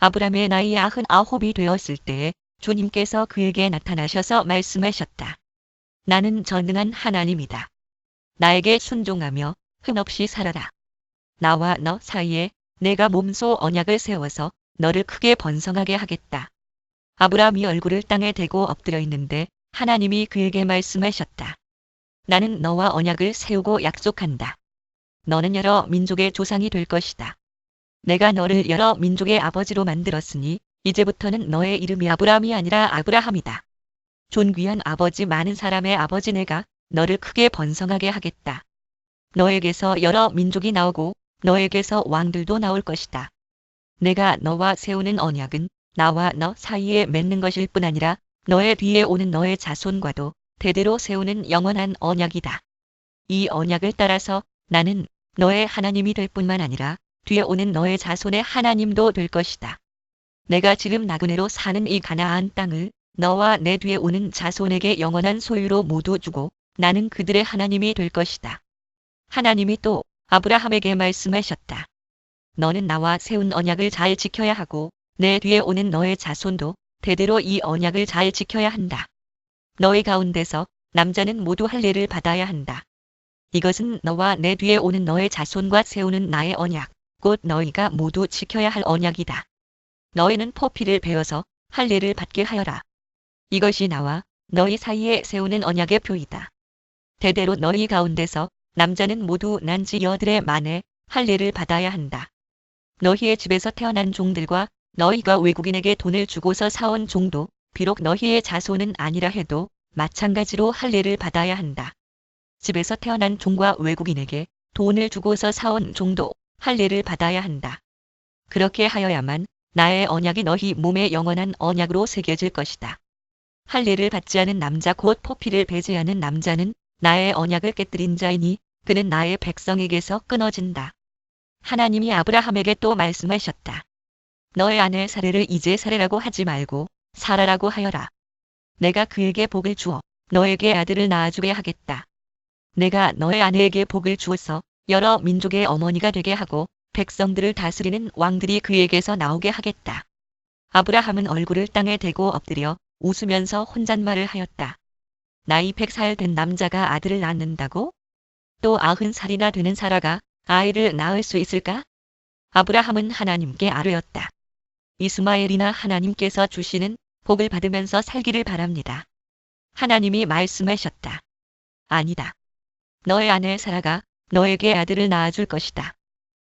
아브라함의 나이 99이 되었을 때에 주님께서 그에게 나타나셔서 말씀하셨다. 나는 전능한 하나님이다. 나에게 순종하며 한없이 살아라. 나와 너 사이에 내가 몸소 언약을 세워서 너를 크게 번성하게 하겠다. 아브라함이 얼굴을 땅에 대고 엎드려 있는데 하나님이 그에게 말씀하셨다. 나는 너와 언약을 세우고 약속한다. 너는 여러 민족의 조상이 될 것이다. 내가 너를 여러 민족의 아버지로 만들었으니 이제부터는 너의 이름이 아브라함이 아니라 아브라함이다. 존귀한 아버지 많은 사람의 아버지 내가 너를 크게 번성하게 하겠다. 너에게서 여러 민족이 나오고 너에게서 왕들도 나올 것이다. 내가 너와 세우는 언약은 나와 너 사이에 맺는 것일 뿐 아니라 너의 뒤에 오는 너의 자손과도 대대로 세우는 영원한 언약이다. 이 언약을 따라서 나는 너의 하나님이 될 뿐만 아니라 뒤에 오는 너의 자손의 하나님도 될 것이다. 내가 지금 나그네로 사는 이 가나안 땅을 너와 내 뒤에 오는 자손에게 영원한 소유로 모두 주고 나는 그들의 하나님이 될 것이다. 하나님이 또 아브라함에게 말씀하셨다. 너는 나와 세운 언약을 잘 지켜야 하고 내 뒤에 오는 너의 자손도 대대로 이 언약을 잘 지켜야 한다. 너희 가운데서 남자는 모두 할례를 받아야 한다. 이것은 너와 내 뒤에 오는 너의 자손과 세우는 나의 언약, 곧 너희가 모두 지켜야 할 언약이다. 너희는 포피를 베어서 할례를 받게 하여라. 이것이 나와 너희 사이에 세우는 언약의 표이다. 대대로 너희 가운데서 남자는 모두 난지 여들의 만에 할례를 받아야 한다. 너희의 집에서 태어난 종들과 너희가 외국인에게 돈을 주고서 사온 종도 비록 너희의 자손은 아니라 해도 마찬가지로 할례를 받아야 한다. 집에서 태어난 종과 외국인에게 돈을 주고서 사온 종도 할례를 받아야 한다. 그렇게 하여야만 나의 언약이 너희 몸에 영원한 언약으로 새겨질 것이다. 할례를 받지 않은 남자 곧 포피를 배제하는 남자는 나의 언약을 깨뜨린 자이니 그는 나의 백성에게서 끊어진다. 하나님이 아브라함에게 또 말씀하셨다. 너의 아내 사례를 이제 사례라고 하지 말고 사라라고 하여라. 내가 그에게 복을 주어 너에게 아들을 낳아주게 하겠다. 내가 너의 아내에게 복을 주어서 여러 민족의 어머니가 되게 하고 백성들을 다스리는 왕들이 그에게서 나오게 하겠다. 아브라함은 얼굴을 땅에 대고 엎드려 웃으면서 혼잣말을 하였다. 나이 100살 된 남자가 아들을 낳는다고? 또 90살이나 되는 사라가 아이를 낳을 수 있을까? 아브라함은 하나님께 아뢰었다. 이스마엘이나 하나님께서 주시는 복을 받으면서 살기를 바랍니다. 하나님이 말씀하셨다. 아니다. 너의 아내 사라가 너에게 아들을 낳아줄 것이다.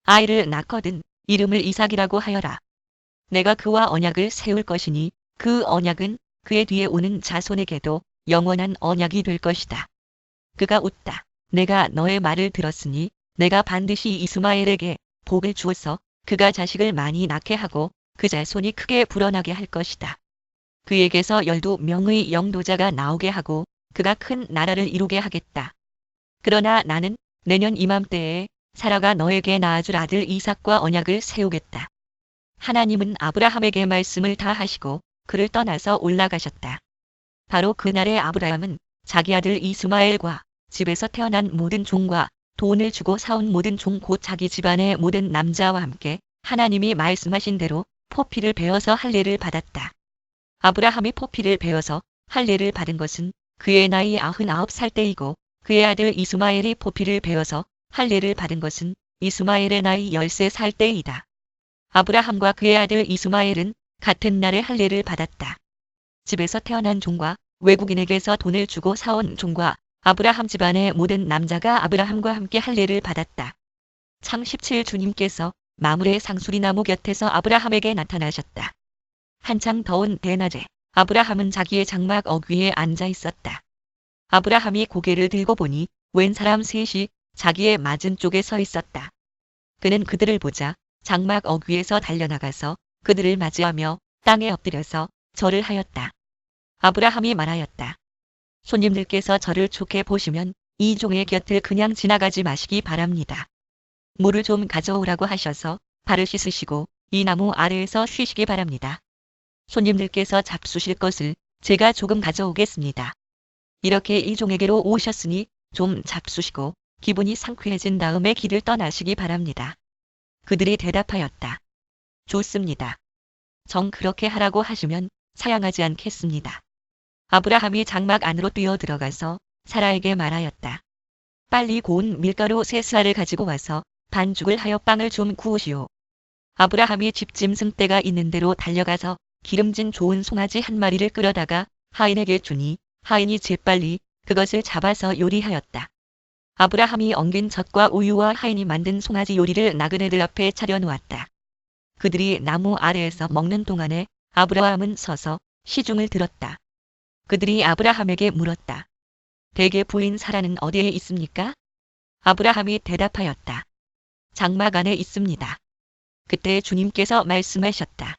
아이를 낳거든 이름을 이삭이라고 하여라. 내가 그와 언약을 세울 것이니 그 언약은 그의 뒤에 오는 자손에게도 영원한 언약이 될 것이다. 그가 웃다. 내가 너의 말을 들었으니 내가 반드시 이스마엘에게 복을 주어서 그가 자식을 많이 낳게 하고 그 자손이 크게 불어나게 할 것이다. 그에게서 12명의 영도자가 나오게 하고 그가 큰 나라를 이루게 하겠다. 그러나 나는 내년 이맘때에 사라가 너에게 낳아줄 아들 이삭과 언약을 세우겠다. 하나님은 아브라함에게 말씀을 다 하시고 그를 떠나서 올라가셨다. 바로 그날에 아브라함은 자기 아들 이스마엘과 집에서 태어난 모든 종과 돈을 주고 사온 모든 종 곧 자기 집안의 모든 남자와 함께 하나님이 말씀하신 대로 포피를 베어서 할례를 받았다. 아브라함이 포피를 베어서 할례를 받은 것은 그의 나이 99살 때이고 그의 아들 이스마엘이 포피를 베어서 할례를 받은 것은 이스마엘의 나이 13살 때이다. 아브라함과 그의 아들 이스마엘은 같은 날에 할례를 받았다. 집에서 태어난 종과 외국인에게서 돈을 주고 사온 종과 아브라함 집안의 모든 남자가 아브라함과 함께 할례를 받았다. 창17 주님께서 마물의 상수리나무 곁에서 아브라함에게 나타나셨다. 한창 더운 대낮에 아브라함은 자기의 장막 어귀에 앉아 있었다. 아브라함이 고개를 들고 보니 웬 사람 셋이 자기의 맞은쪽에 서 있었다. 그는 그들을 보자 장막 어귀에서 달려나가서 그들을 맞이하며 땅에 엎드려서 절을 하였다. 아브라함이 말하였다. 손님들께서 저를 좋게 보시면 이 종의 곁을 그냥 지나가지 마시기 바랍니다. 물을 좀 가져오라고 하셔서 발을 씻으시고 이 나무 아래에서 쉬시기 바랍니다. 손님들께서 잡수실 것을 제가 조금 가져오겠습니다. 이렇게 이 종에게로 오셨으니 좀 잡수시고 기분이 상쾌해진 다음에 길을 떠나시기 바랍니다. 그들이 대답하였다. 좋습니다. 정 그렇게 하라고 하시면 사양하지 않겠습니다. 아브라함이 장막 안으로 뛰어들어가서 사라에게 말하였다. 빨리 고운 밀가루 3쌀을 가지고 와서 반죽을 하여 빵을 좀 구우시오. 아브라함이 집짐승 떼가 있는 대로 달려가서 기름진 좋은 송아지 한 마리를 끌어다가 하인에게 주니 하인이 재빨리 그것을 잡아서 요리하였다. 아브라함이 엉긴 젖과 우유와 하인이 만든 송아지 요리를 나그네들 앞에 차려놓았다. 그들이 나무 아래에서 먹는 동안에 아브라함은 서서 시중을 들었다. 그들이 아브라함에게 물었다. 대개 부인 사라는 어디에 있습니까? 아브라함이 대답하였다. 장막 안에 있습니다. 그때 주님께서 말씀하셨다.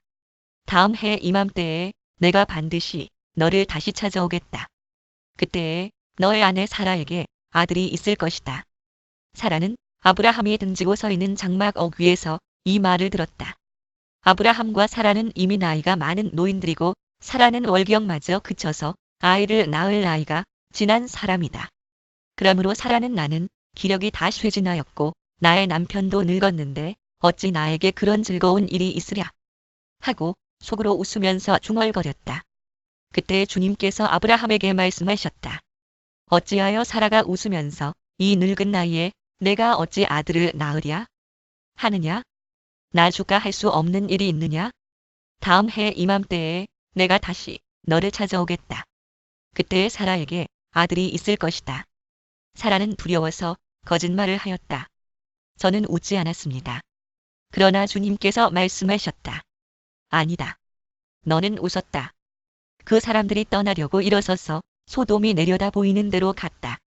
다음 해 이맘때에 내가 반드시 너를 다시 찾아오겠다. 그때에 너의 아내 사라에게 아들이 있을 것이다. 사라는 아브라함이 등지고 서 있는 장막 위에서 이 말을 들었다. 아브라함과 사라는 이미 나이가 많은 노인들이고 사라는 월경마저 그쳐서 아이를 낳을 나이가 지난 사람이다. 그러므로 사라는 나는 기력이 다 쇠진하였고 나의 남편도 늙었는데 어찌 나에게 그런 즐거운 일이 있으랴 하고 속으로 웃으면서 중얼거렸다. 그때 주님께서 아브라함에게 말씀하셨다. 어찌하여 사라가 웃으면서 이 늙은 나이에 내가 어찌 아들을 낳으랴 하느냐? 나 주가 할 수 없는 일이 있느냐? 다음 해 이맘때에 내가 다시 너를 찾아오겠다. 그때 사라에게 아들이 있을 것이다. 사라는 두려워서 거짓말을 하였다. 저는 웃지 않았습니다. 그러나 주님께서 말씀하셨다. 아니다. 너는 웃었다. 그 사람들이 떠나려고 일어서서 소돔이 내려다 보이는 대로 갔다.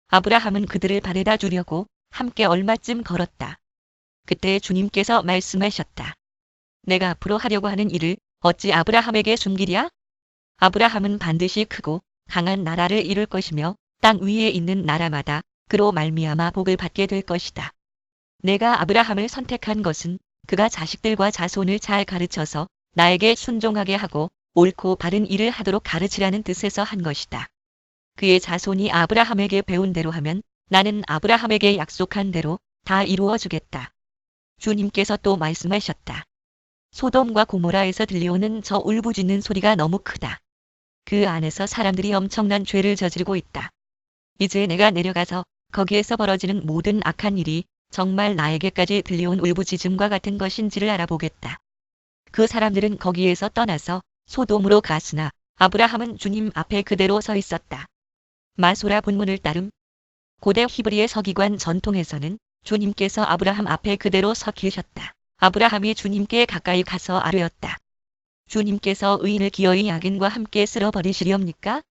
아브라함은 그들을 바래다 주려고 함께 얼마쯤 걸었다. 그때 주님께서 말씀하셨다. 내가 앞으로 하려고 하는 일을 어찌 아브라함에게 숨기랴? 아브라함은 반드시 크고 강한 나라를 이룰 것이며 땅 위에 있는 나라마다 그로 말미암아 복을 받게 될 것이다. 내가 아브라함을 선택한 것은 그가 자식들과 자손을 잘 가르쳐서 나에게 순종하게 하고 옳고 바른 일을 하도록 가르치라는 뜻에서 한 것이다. 그의 자손이 아브라함에게 배운 대로 하면 나는 아브라함에게 약속한 대로 다 이루어 주겠다. 주님께서 또 말씀하셨다. 소돔과 고모라에서 들려오는 저 울부짖는 소리가 너무 크다. 그 안에서 사람들이 엄청난 죄를 저지르고 있다. 이제 내가 내려가서 거기에서 벌어지는 모든 악한 일이 정말 나에게까지 들려온 울부짖음과 같은 것인지를 알아보겠다. 그 사람들은 거기에서 떠나서 소돔으로 갔으나 아브라함은 주님 앞에 그대로 서 있었다. 마소라 본문을 따름 고대 히브리의 서기관 전통에서는 주님께서 아브라함 앞에 그대로 서 계셨다. 아브라함이 주님께 가까이 가서 아뢰었다. 주님께서 의인을 기어이 악인과 함께 쓸어버리시렵니까?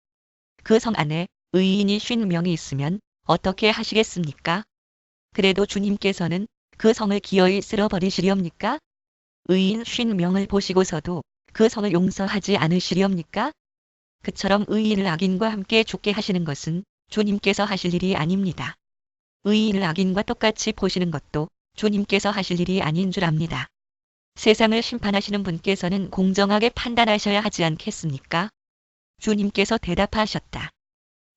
그 성 안에 의인이 50명이 있으면 어떻게 하시겠습니까? 그래도 주님께서는 그 성을 기어이 쓸어버리시렵니까? 의인 50명을 보시고서도 그 성을 용서하지 않으시렵니까? 그처럼 의인을 악인과 함께 죽게 하시는 것은 주님께서 하실 일이 아닙니다. 의인을 악인과 똑같이 보시는 것도 주님께서 하실 일이 아닌 줄 압니다. 세상을 심판하시는 분께서는 공정하게 판단하셔야 하지 않겠습니까? 주님께서 대답하셨다.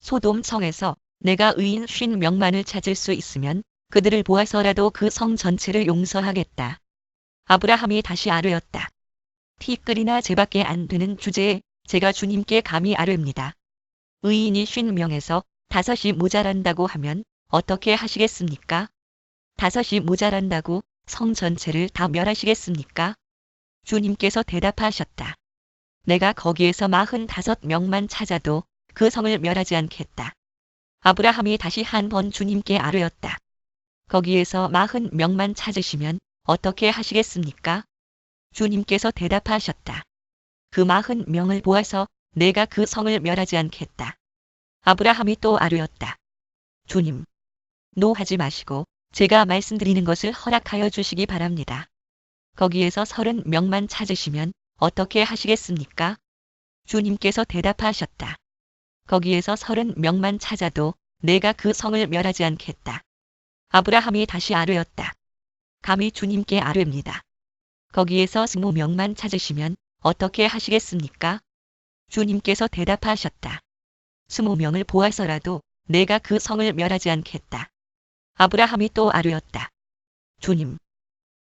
소돔 성에서 내가 의인 50명만을 찾을 수 있으면 그들을 보아서라도 그 성 전체를 용서하겠다. 아브라함이 다시 아뢰었다. 티끌이나 재밖에 안 되는 주제에 제가 주님께 감히 아뢰입니다. 의인이 50명에서 5이 모자란다고 하면 어떻게 하시겠습니까? 5이 모자란다고 성 전체를 다 멸하시겠습니까? 주님께서 대답하셨다. 내가 거기에서 45명만 찾아도 그 성을 멸하지 않겠다. 아브라함이 다시 한 번 주님께 아뢰었다. 거기에서 40명만 찾으시면 어떻게 하시겠습니까? 주님께서 대답하셨다. 그 40명을 보아서 내가 그 성을 멸하지 않겠다. 아브라함이 또 아뢰었다. 주님, 노하지 마시고 제가 말씀드리는 것을 허락하여 주시기 바랍니다. 거기에서 30명만 찾으시면 어떻게 하시겠습니까? 주님께서 대답하셨다. 거기에서 30명만 찾아도 내가 그 성을 멸하지 않겠다. 아브라함이 다시 아뢰었다. 감히 주님께 아뢰입니다. 거기에서 20명만 찾으시면 어떻게 하시겠습니까? 주님께서 대답하셨다. 20명을 보아서라도 내가 그 성을 멸하지 않겠다. 아브라함이 또 아뢰었다. 주님,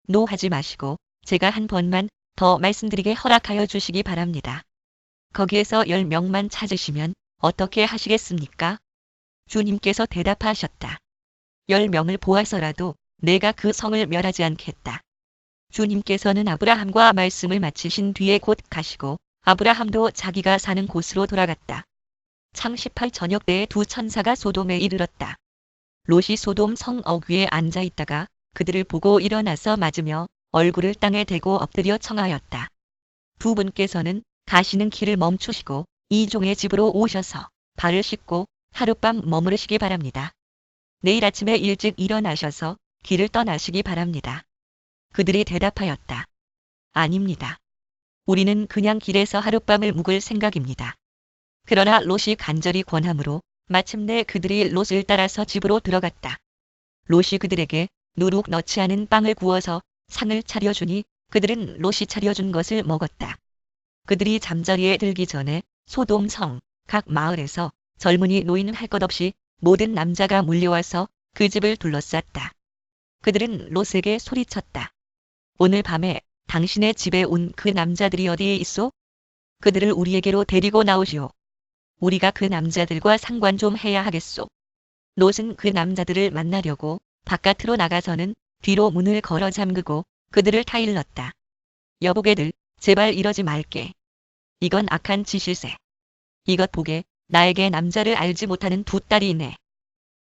노하지 마시고 제가 한 번만 더 말씀드리게 허락하여 주시기 바랍니다. 거기에서 10명만 찾으시면 어떻게 하시겠습니까? 주님께서 대답하셨다. 10명을 보아서라도 내가 그 성을 멸하지 않겠다. 주님께서는 아브라함과 말씀을 마치신 뒤에 곧 가시고 아브라함도 자기가 사는 곳으로 돌아갔다. 창18 저녁 때에 두 천사가 소돔에 이르렀다. 롯이 소돔 성 어귀에 앉아 있다가 그들을 보고 일어나서 맞으며 얼굴을 땅에 대고 엎드려 청하였다. 두 분께서는 가시는 길을 멈추시고 이 종의 집으로 오셔서 발을 씻고 하룻밤 머무르시기 바랍니다. 내일 아침에 일찍 일어나셔서 길을 떠나시기 바랍니다. 그들이 대답하였다. 아닙니다. 우리는 그냥 길에서 하룻밤을 묵을 생각입니다. 그러나 롯이 간절히 권함으로 마침내 그들이 롯을 따라서 집으로 들어갔다. 롯이 그들에게 누룩 넣지 않은 빵을 구워서 상을 차려주니 그들은 롯이 차려준 것을 먹었다. 그들이 잠자리에 들기 전에 소돔 성 각 마을에서 젊은이 노인 할 것 없이 모든 남자가 몰려와서 그 집을 둘러쌌다. 그들은 롯에게 소리쳤다. 오늘 밤에 당신의 집에 온 그 남자들이 어디에 있소? 그들을 우리에게로 데리고 나오시오. 우리가 그 남자들과 상관 좀 해야 하겠소. 롯은 그 남자들을 만나려고 바깥으로 나가서는 뒤로 문을 걸어 잠그고 그들을 타일렀다. 여보게들, 제발 이러지 말게. 이건 악한 짓일세. 이것 보게, 나에게 남자를 알지 못하는 두 딸이 있네.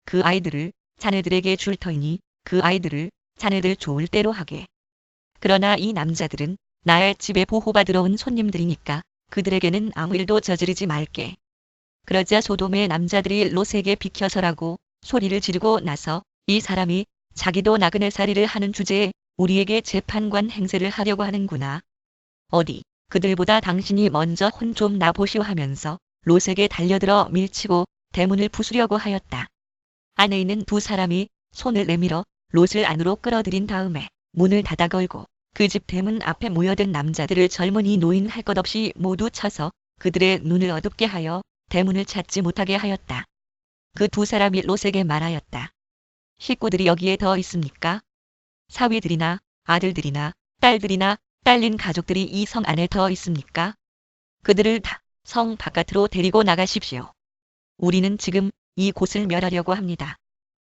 그 아이들을 자네들에게 줄 터이니 그 아이들을 자네들 좋을 대로 하게. 그러나 이 남자들은 나의 집에 보호받으러 온 손님들이니까 그들에게는 아무 일도 저지르지 말게. 그러자 소돔의 남자들이 롯에게 비켜서라고 소리를 지르고 나서 이 사람이 자기도 나그네 살이를 하는 주제에 우리에게 재판관 행세를 하려고 하는구나. 어디 그들보다 당신이 먼저 혼 좀 나보시오 하면서 롯에게 달려들어 밀치고 대문을 부수려고 하였다. 안에 있는 두 사람이 손을 내밀어 롯을 안으로 끌어들인 다음에 문을 닫아 걸고 그 집 대문 앞에 모여든 남자들을 젊은이 노인 할 것 없이 모두 쳐서 그들의 눈을 어둡게 하여 대문을 찾지 못하게 하였다. 그 두 사람이 롯에게 말하였다. 식구들이 여기에 더 있습니까? 사위들이나 아들들이나 딸들이나 딸린 가족들이 이 성 안에 더 있습니까? 그들을 다 성 바깥으로 데리고 나가십시오. 우리는 지금 이 곳을 멸하려고 합니다.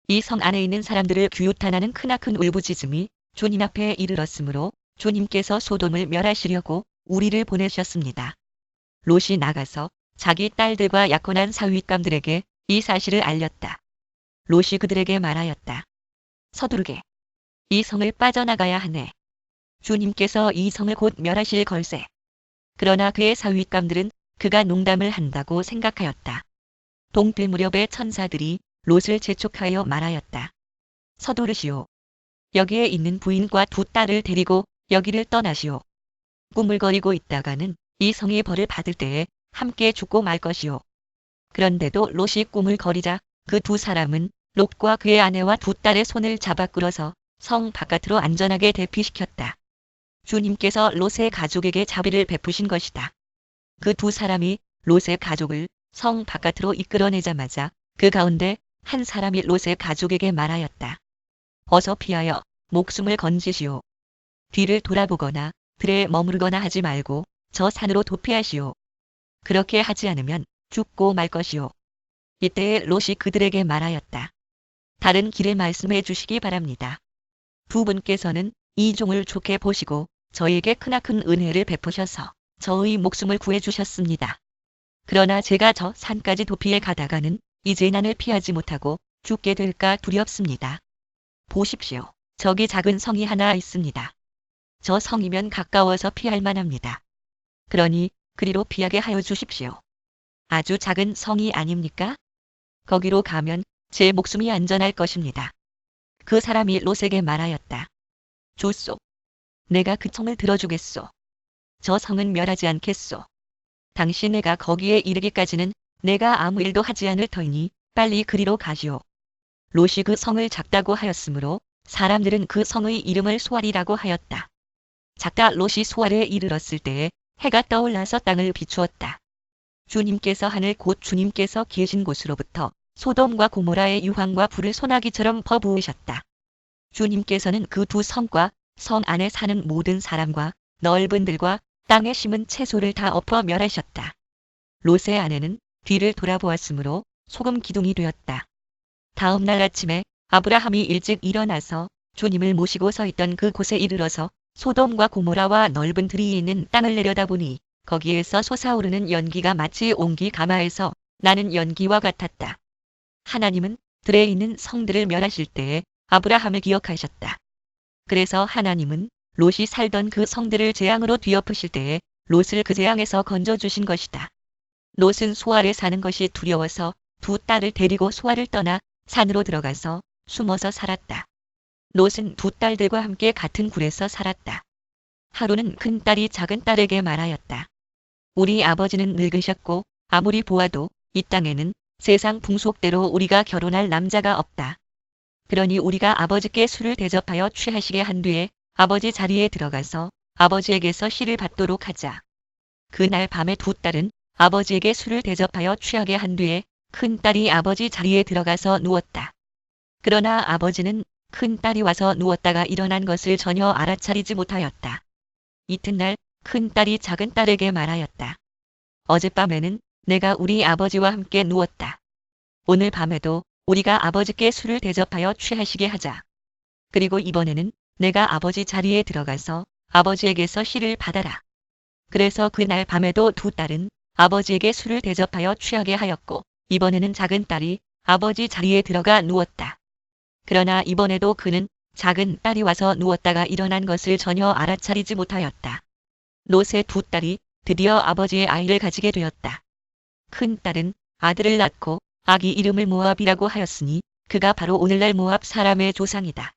이 성 안에 있는 사람들을 규탄하는 크나큰 울부짖음이 주님 앞에 이르렀으므로 주님께서 소돔을 멸하시려고 우리를 보내셨습니다. 롯이 나가서 자기 딸들과 약혼한 사위감들에게 이 사실을 알렸다. 롯이 그들에게 말하였다. 서두르게. 이 성을 빠져나가야 하네. 주님께서 이 성을 곧 멸하실 걸세. 그러나 그의 사위감들은 그가 농담을 한다고 생각하였다. 동필 무렵에 천사들이 롯을 재촉하여 말하였다. 서두르시오. 여기에 있는 부인과 두 딸을 데리고 여기를 떠나시오. 꾸물거리고 있다가는 이 성이 벌을 받을 때에 함께 죽고 말 것이오. 그런데도 롯이 꾸물거리자 그 두 사람은 롯과 그의 아내와 두 딸의 손을 잡아 끌어서 성 바깥으로 안전하게 대피시켰다. 주님께서 롯의 가족에게 자비를 베푸신 것이다. 그 두 사람이 롯의 가족을 성 바깥으로 이끌어내자마자 그 가운데 한 사람이 롯의 가족에게 말하였다. 어서 피하여 목숨을 건지시오. 뒤를 돌아보거나 들에 머무르거나 하지 말고 저 산으로 도피하시오. 그렇게 하지 않으면 죽고 말 것이오. 이때에 롯이 그들에게 말하였다. 다른 길을 말씀해 주시기 바랍니다. 두 분께서는 이 종을 좋게 보시고 저에게 크나큰 은혜를 베푸셔서 저의 목숨을 구해주셨습니다. 그러나 제가 저 산까지 도피해 가다가는 이 재난을 피하지 못하고 죽게 될까 두렵습니다. 보십시오. 저기 작은 성이 하나 있습니다. 저 성이면 가까워서 피할 만합니다. 그러니 그리로 피하게 하여 주십시오. 아주 작은 성이 아닙니까? 거기로 가면 제 목숨이 안전할 것입니다. 그 사람이 롯에게 말하였다. 좋소. 내가 그 성을 들어주겠소. 저 성은 멸하지 않겠소. 당신네가 거기에 이르기까지는 내가 아무 일도 하지 않을 터이니 빨리 그리로 가시오. 롯이 그 성을 작다고 하였으므로 사람들은 그 성의 이름을 소알이라고 하였다. 작다 롯이 소알에 이르렀을 때에 해가 떠올라서 땅을 비추었다. 주님께서 하늘 곧 주님께서 계신 곳으로부터 소돔과 고모라의 유황과 불을 소나기처럼 퍼부으셨다. 주님께서는 그 두 성과 성 안에 사는 모든 사람과 넓은 들과 땅에 심은 채소를 다 엎어 멸하셨다. 롯의 아내는 뒤를 돌아보았으므로 소금 기둥이 되었다. 다음 날 아침에 아브라함이 일찍 일어나서 주님을 모시고 서 있던 그곳에 이르러서 소돔과 고모라와 넓은 들이 있는 땅을 내려다보니 거기에서 솟아오르는 연기가 마치 옹기 가마에서 나는 연기와 같았다. 하나님은 들에 있는 성들을 멸하실 때에 아브라함을 기억하셨다. 그래서 하나님은 롯이 살던 그 성들을 재앙으로 뒤엎으실 때에 롯을 그 재앙에서 건져주신 것이다. 롯은 소알에 사는 것이 두려워서 두 딸을 데리고 소알을 떠나 산으로 들어가서 숨어서 살았다. 롯은 두 딸들과 함께 같은 굴에서 살았다. 하루는 큰 딸이 작은 딸에게 말하였다. 우리 아버지는 늙으셨고 아무리 보아도 이 땅에는 세상 풍속대로 우리가 결혼할 남자가 없다. 그러니 우리가 아버지께 술을 대접하여 취하시게 한 뒤에 아버지 자리에 들어가서 아버지에게서 씨를 받도록 하자. 그날 밤에 두 딸은 아버지에게 술을 대접하여 취하게 한 뒤에 큰 딸이 아버지 자리에 들어가서 누웠다. 그러나 아버지는 큰 딸이 와서 누웠다가 일어난 것을 전혀 알아차리지 못하였다. 이튿날 큰 딸이 작은 딸에게 말하였다. 어젯밤에는 내가 우리 아버지와 함께 누웠다. 오늘 밤에도 우리가 아버지께 술을 대접하여 취하시게 하자. 그리고 이번에는 내가 아버지 자리에 들어가서 아버지에게서 씨를 받아라. 그래서 그날 밤에도 두 딸은 아버지에게 술을 대접하여 취하게 하였고 이번에는 작은 딸이 아버지 자리에 들어가 누웠다. 그러나 이번에도 그는 작은 딸이 와서 누웠다가 일어난 것을 전혀 알아차리지 못하였다. 롯의 두 딸이 드디어 아버지의 아이를 가지게 되었다. 큰 딸은 아들을 낳고 아기 이름을 모압이라고 하였으니 그가 바로 오늘날 모압 사람의 조상이다.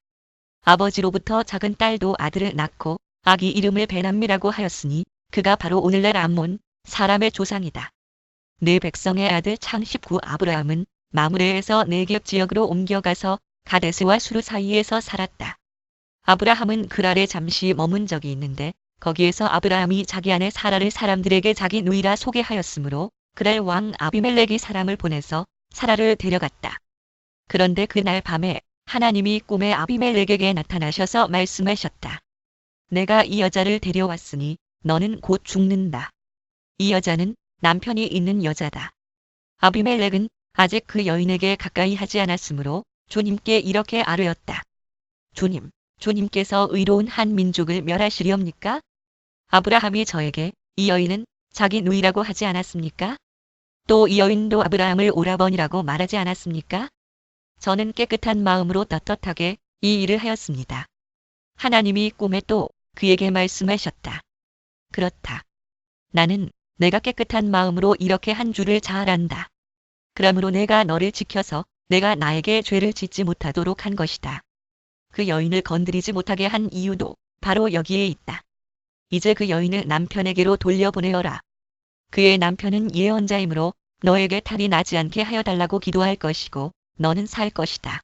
아버지로부터 작은 딸도 아들을 낳고 아기 이름을 베남미라고 하였으니 그가 바로 오늘날 암몬 사람의 조상이다. 네 백성의 아들 창19 아브라함은 마므레에서 네겝 지역으로 옮겨가서 가데스와 수르 사이에서 살았다. 아브라함은 그랄에 잠시 머문 적이 있는데 거기에서 아브라함이 자기 아내 사라를 사람들에게 자기 누이라 소개하였으므로 그랄 왕 아비멜렉이 사람을 보내서 사라를 데려갔다. 그런데 그날 밤에 하나님이 꿈에 아비멜렉에게 나타나셔서 말씀하셨다. 내가 이 여자를 데려왔으니 너는 곧 죽는다. 이 여자는 남편이 있는 여자다. 아비멜렉은 아직 그 여인에게 가까이 하지 않았으므로 주님께 이렇게 아뢰었다. 주님, 주님께서 의로운 한 민족을 멸하시렵니까? 아브라함이 저에게 이 여인은 자기 누이라고 하지 않았습니까? 또 이 여인도 아브라함을 오라버니라고 말하지 않았습니까? 저는 깨끗한 마음으로 떳떳하게 이 일을 하였습니다. 하나님이 꿈에 또 그에게 말씀하셨다. 그렇다. 나는 내가 깨끗한 마음으로 이렇게 한 줄을 잘 안다. 그러므로 내가 너를 지켜서 내가 나에게 죄를 짓지 못하도록 한 것이다. 그 여인을 건드리지 못하게 한 이유도 바로 여기에 있다. 이제 그 여인을 남편에게로 돌려보내어라. 그의 남편은 예언자이므로 너에게 탈이 나지 않게 하여 달라고 기도할 것이고 너는 살 것이다.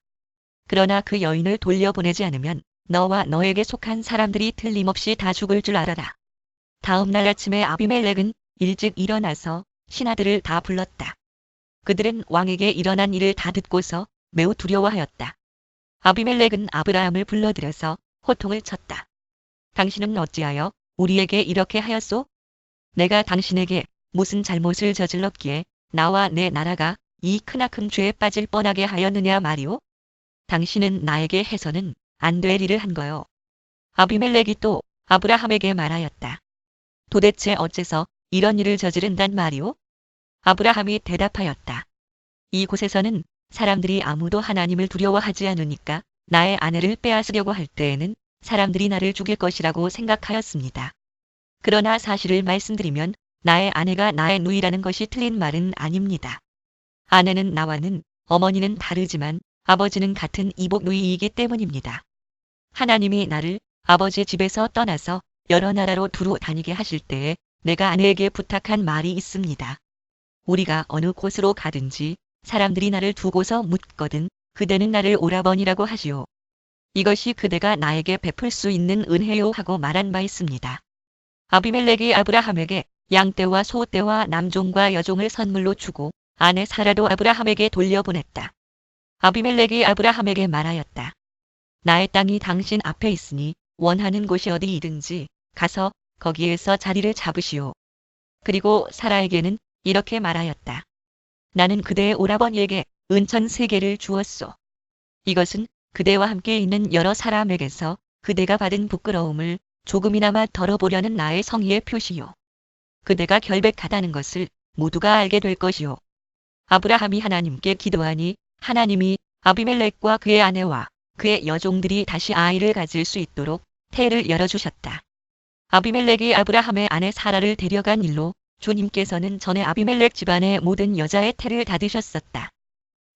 그러나 그 여인을 돌려보내지 않으면 너와 너에게 속한 사람들이 틀림없이 다 죽을 줄 알아라. 다음 날 아침에 아비멜렉은 일찍 일어나서 신하들을 다 불렀다. 그들은 왕에게 일어난 일을 다 듣고서 매우 두려워하였다. 아비멜렉은 아브라함을 불러들여서 호통을 쳤다. 당신은 어찌하여 우리에게 이렇게 하였소? 내가 당신에게 무슨 잘못을 저질렀기에 나와 내 나라가 이 크나큰 죄에 빠질 뻔하게 하였느냐 말이오? 당신은 나에게 해서는 안 될 일을 한 거요. 아비멜렉이 또 아브라함에게 말하였다. 도대체 어째서 이런 일을 저지른단 말이오? 아브라함이 대답하였다. 이곳에서는 사람들이 아무도 하나님을 두려워하지 않으니까 나의 아내를 빼앗으려고 할 때에는 사람들이 나를 죽일 것이라고 생각하였습니다. 그러나 사실을 말씀드리면 나의 아내가 나의 누이라는 것이 틀린 말은 아닙니다. 아내는 나와는 어머니는 다르지만 아버지는 같은 이복 누이이기 때문입니다. 하나님이 나를 아버지의 집에서 떠나서 여러 나라로 두루 다니게 하실 때에 내가 아내에게 부탁한 말이 있습니다. 우리가 어느 곳으로 가든지 사람들이 나를 두고서 묻거든 그대는 나를 오라버니라고 하시오. 이것이 그대가 나에게 베풀 수 있는 은혜요 하고 말한 바 있습니다. 아비멜렉이 아브라함에게 양떼와 소떼와 남종과 여종을 선물로 주고 아내 사라도 아브라함에게 돌려보냈다. 아비멜렉이 아브라함에게 말하였다. 나의 땅이 당신 앞에 있으니 원하는 곳이 어디이든지 가서 거기에서 자리를 잡으시오. 그리고 사라에게는 이렇게 말하였다. 나는 그대의 오라버니에게 은천 3개를 주었소. 이것은 그대와 함께 있는 여러 사람에게서 그대가 받은 부끄러움을 조금이나마 덜어보려는 나의 성의의 표시요. 그대가 결백하다는 것을 모두가 알게 될 것이요. 아브라함이 하나님께 기도하니 하나님이 아비멜렉과 그의 아내와 그의 여종들이 다시 아이를 가질 수 있도록 태를 열어주셨다. 아비멜렉이 아브라함의 아내 사라를 데려간 일로 주님께서는 전에 아비멜렉 집안의 모든 여자의 태를 닫으셨었다.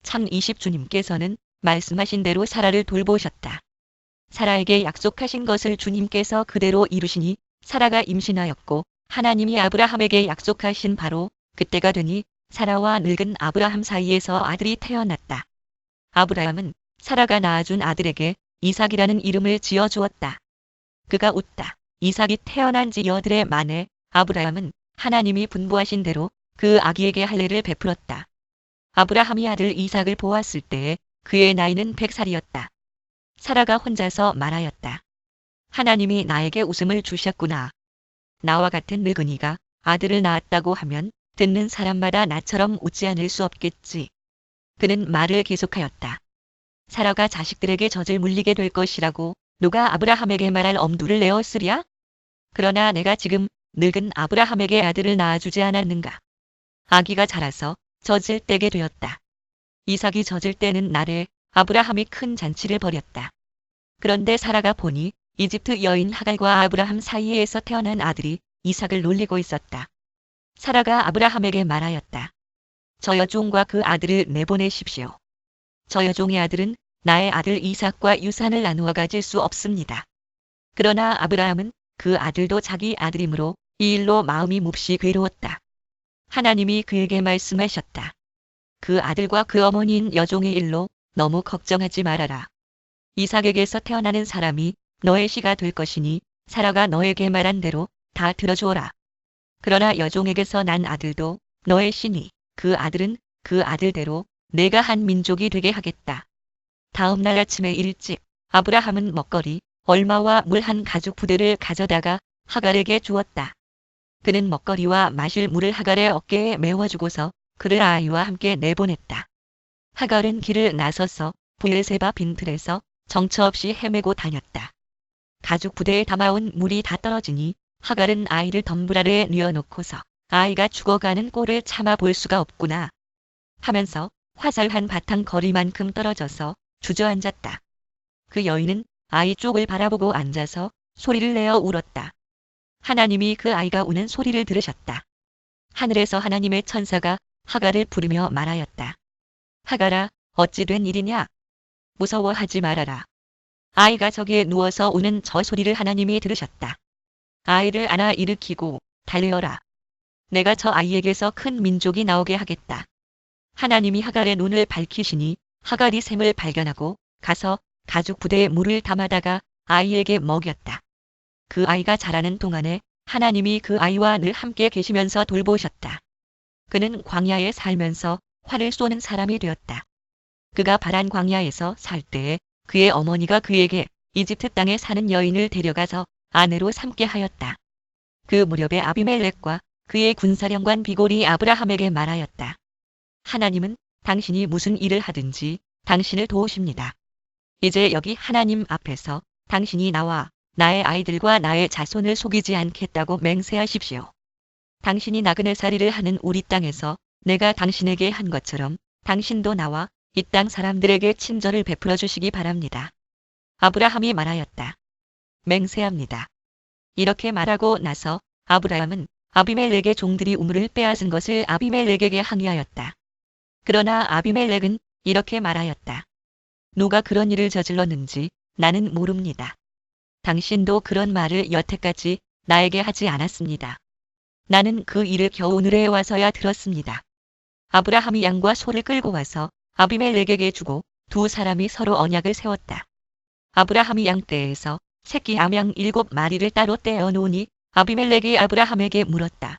참 20주님께서는 말씀하신 대로 사라를 돌보셨다. 사라에게 약속하신 것을 주님께서 그대로 이루시니 사라가 임신하였고 하나님이 아브라함에게 약속하신 바로 그때가 되니 사라와 늙은 아브라함 사이에서 아들이 태어났다. 아브라함은 사라가 낳아준 아들에게 이삭이라는 이름을 지어주었다. 그가 웃다. 이삭이 태어난 지 여드레 만에 아브라함은 하나님이 분부하신 대로 그 아기에게 할례를 베풀었다. 아브라함이 아들 이삭을 보았을 때에 그의 나이는 100살이었다. 사라가 혼자서 말하였다. 하나님이 나에게 웃음을 주셨구나. 나와 같은 늙은이가 아들을 낳았다고 하면 듣는 사람마다 나처럼 웃지 않을 수 없겠지. 그는 말을 계속하였다. 사라가 자식들에게 젖을 물리게 될 것이라고 누가 아브라함에게 말할 엄두를 내었으랴? 그러나 내가 지금 늙은 아브라함에게 아들을 낳아주지 않았는가. 아기가 자라서 젖을 떼게 되었다. 이삭이 젖을 떼는 날에 아브라함이 큰 잔치를 벌였다. 그런데 사라가 보니 이집트 여인 하갈과 아브라함 사이에서 태어난 아들이 이삭을 놀리고 있었다. 사라가 아브라함에게 말하였다. 저 여종과 그 아들을 내보내십시오. 저 여종의 아들은 나의 아들 이삭과 유산을 나누어 가질 수 없습니다. 그러나 아브라함은 그 아들도 자기 아들이므로 이 일로 마음이 몹시 괴로웠다. 하나님이 그에게 말씀하셨다. 그 아들과 그 어머니인 여종의 일로 너무 걱정하지 말아라. 이삭에게서 태어나는 사람이 너의 씨가 될 것이니 사라가 너에게 말한 대로 다 들어주어라. 그러나 여종에게서 난 아들도 너의 씨니 그 아들은 그 아들대로 내가 한 민족이 되게 하겠다. 다음 날 아침에 일찍 아브라함은 먹거리, 얼마와 물 한 가죽 부대를 가져다가 하갈에게 주었다. 그는 먹거리와 마실 물을 하갈의 어깨에 메워주고서 그를 아이와 함께 내보냈다. 하갈은 길을 나서서 브엘세바 빈틀에서 정처 없이 헤매고 다녔다. 가죽 부대에 담아온 물이 다 떨어지니 하갈은 아이를 덤불 아래에 뉘어놓고서 아이가 죽어가는 꼴을 참아 볼 수가 없구나 하면서 화살한 바탕 거리만큼 떨어져서 주저앉았다. 그 여인은 아이 쪽을 바라보고 앉아서 소리를 내어 울었다. 하나님이 그 아이가 우는 소리를 들으셨다. 하늘에서 하나님의 천사가 하갈을 부르며 말하였다. 하갈아, 어찌 된 일이냐? 무서워하지 말아라. 아이가 저기에 누워서 우는 저 소리를 하나님이 들으셨다. 아이를 안아 일으키고 달려라. 내가 저 아이에게서 큰 민족이 나오게 하겠다. 하나님이 하갈의 눈을 밝히시니 하갈이 샘을 발견하고 가서 가죽 부대에 물을 담아다가 아이에게 먹였다. 그 아이가 자라는 동안에 하나님이 그 아이와 늘 함께 계시면서 돌보셨다. 그는 광야에 살면서 활을 쏘는 사람이 되었다. 그가 바란 광야에서 살 때에 그의 어머니가 그에게 이집트 땅에 사는 여인을 데려가서 아내로 삼게 하였다. 그 무렵에 아비멜렉과 그의 군사령관 비골이 아브라함에게 말하였다. 하나님은 당신이 무슨 일을 하든지 당신을 도우십니다. 이제 여기 하나님 앞에서 당신이 나와 나의 아이들과 나의 자손을 속이지 않겠다고 맹세하십시오. 당신이 나그네살이를 하는 우리 땅에서 내가 당신에게 한 것처럼 당신도 나와 이 땅 사람들에게 친절을 베풀어 주시기 바랍니다. 아브라함이 말하였다. 맹세합니다. 이렇게 말하고 나서 아브라함은 아비멜렉의 종들이 우물을 빼앗은 것을 아비멜렉에게 항의하였다. 그러나 아비멜렉은 이렇게 말하였다. 누가 그런 일을 저질렀는지 나는 모릅니다. 당신도 그런 말을 여태까지 나에게 하지 않았습니다. 나는 그 일을 겨우 오늘에 와서야 들었습니다. 아브라함이 양과 소를 끌고 와서 아비멜렉에게 주고 두 사람이 서로 언약을 세웠다. 아브라함이 양떼에서 새끼 암양 7마리를 따로 떼어 놓으니 아비멜렉이 아브라함에게 물었다.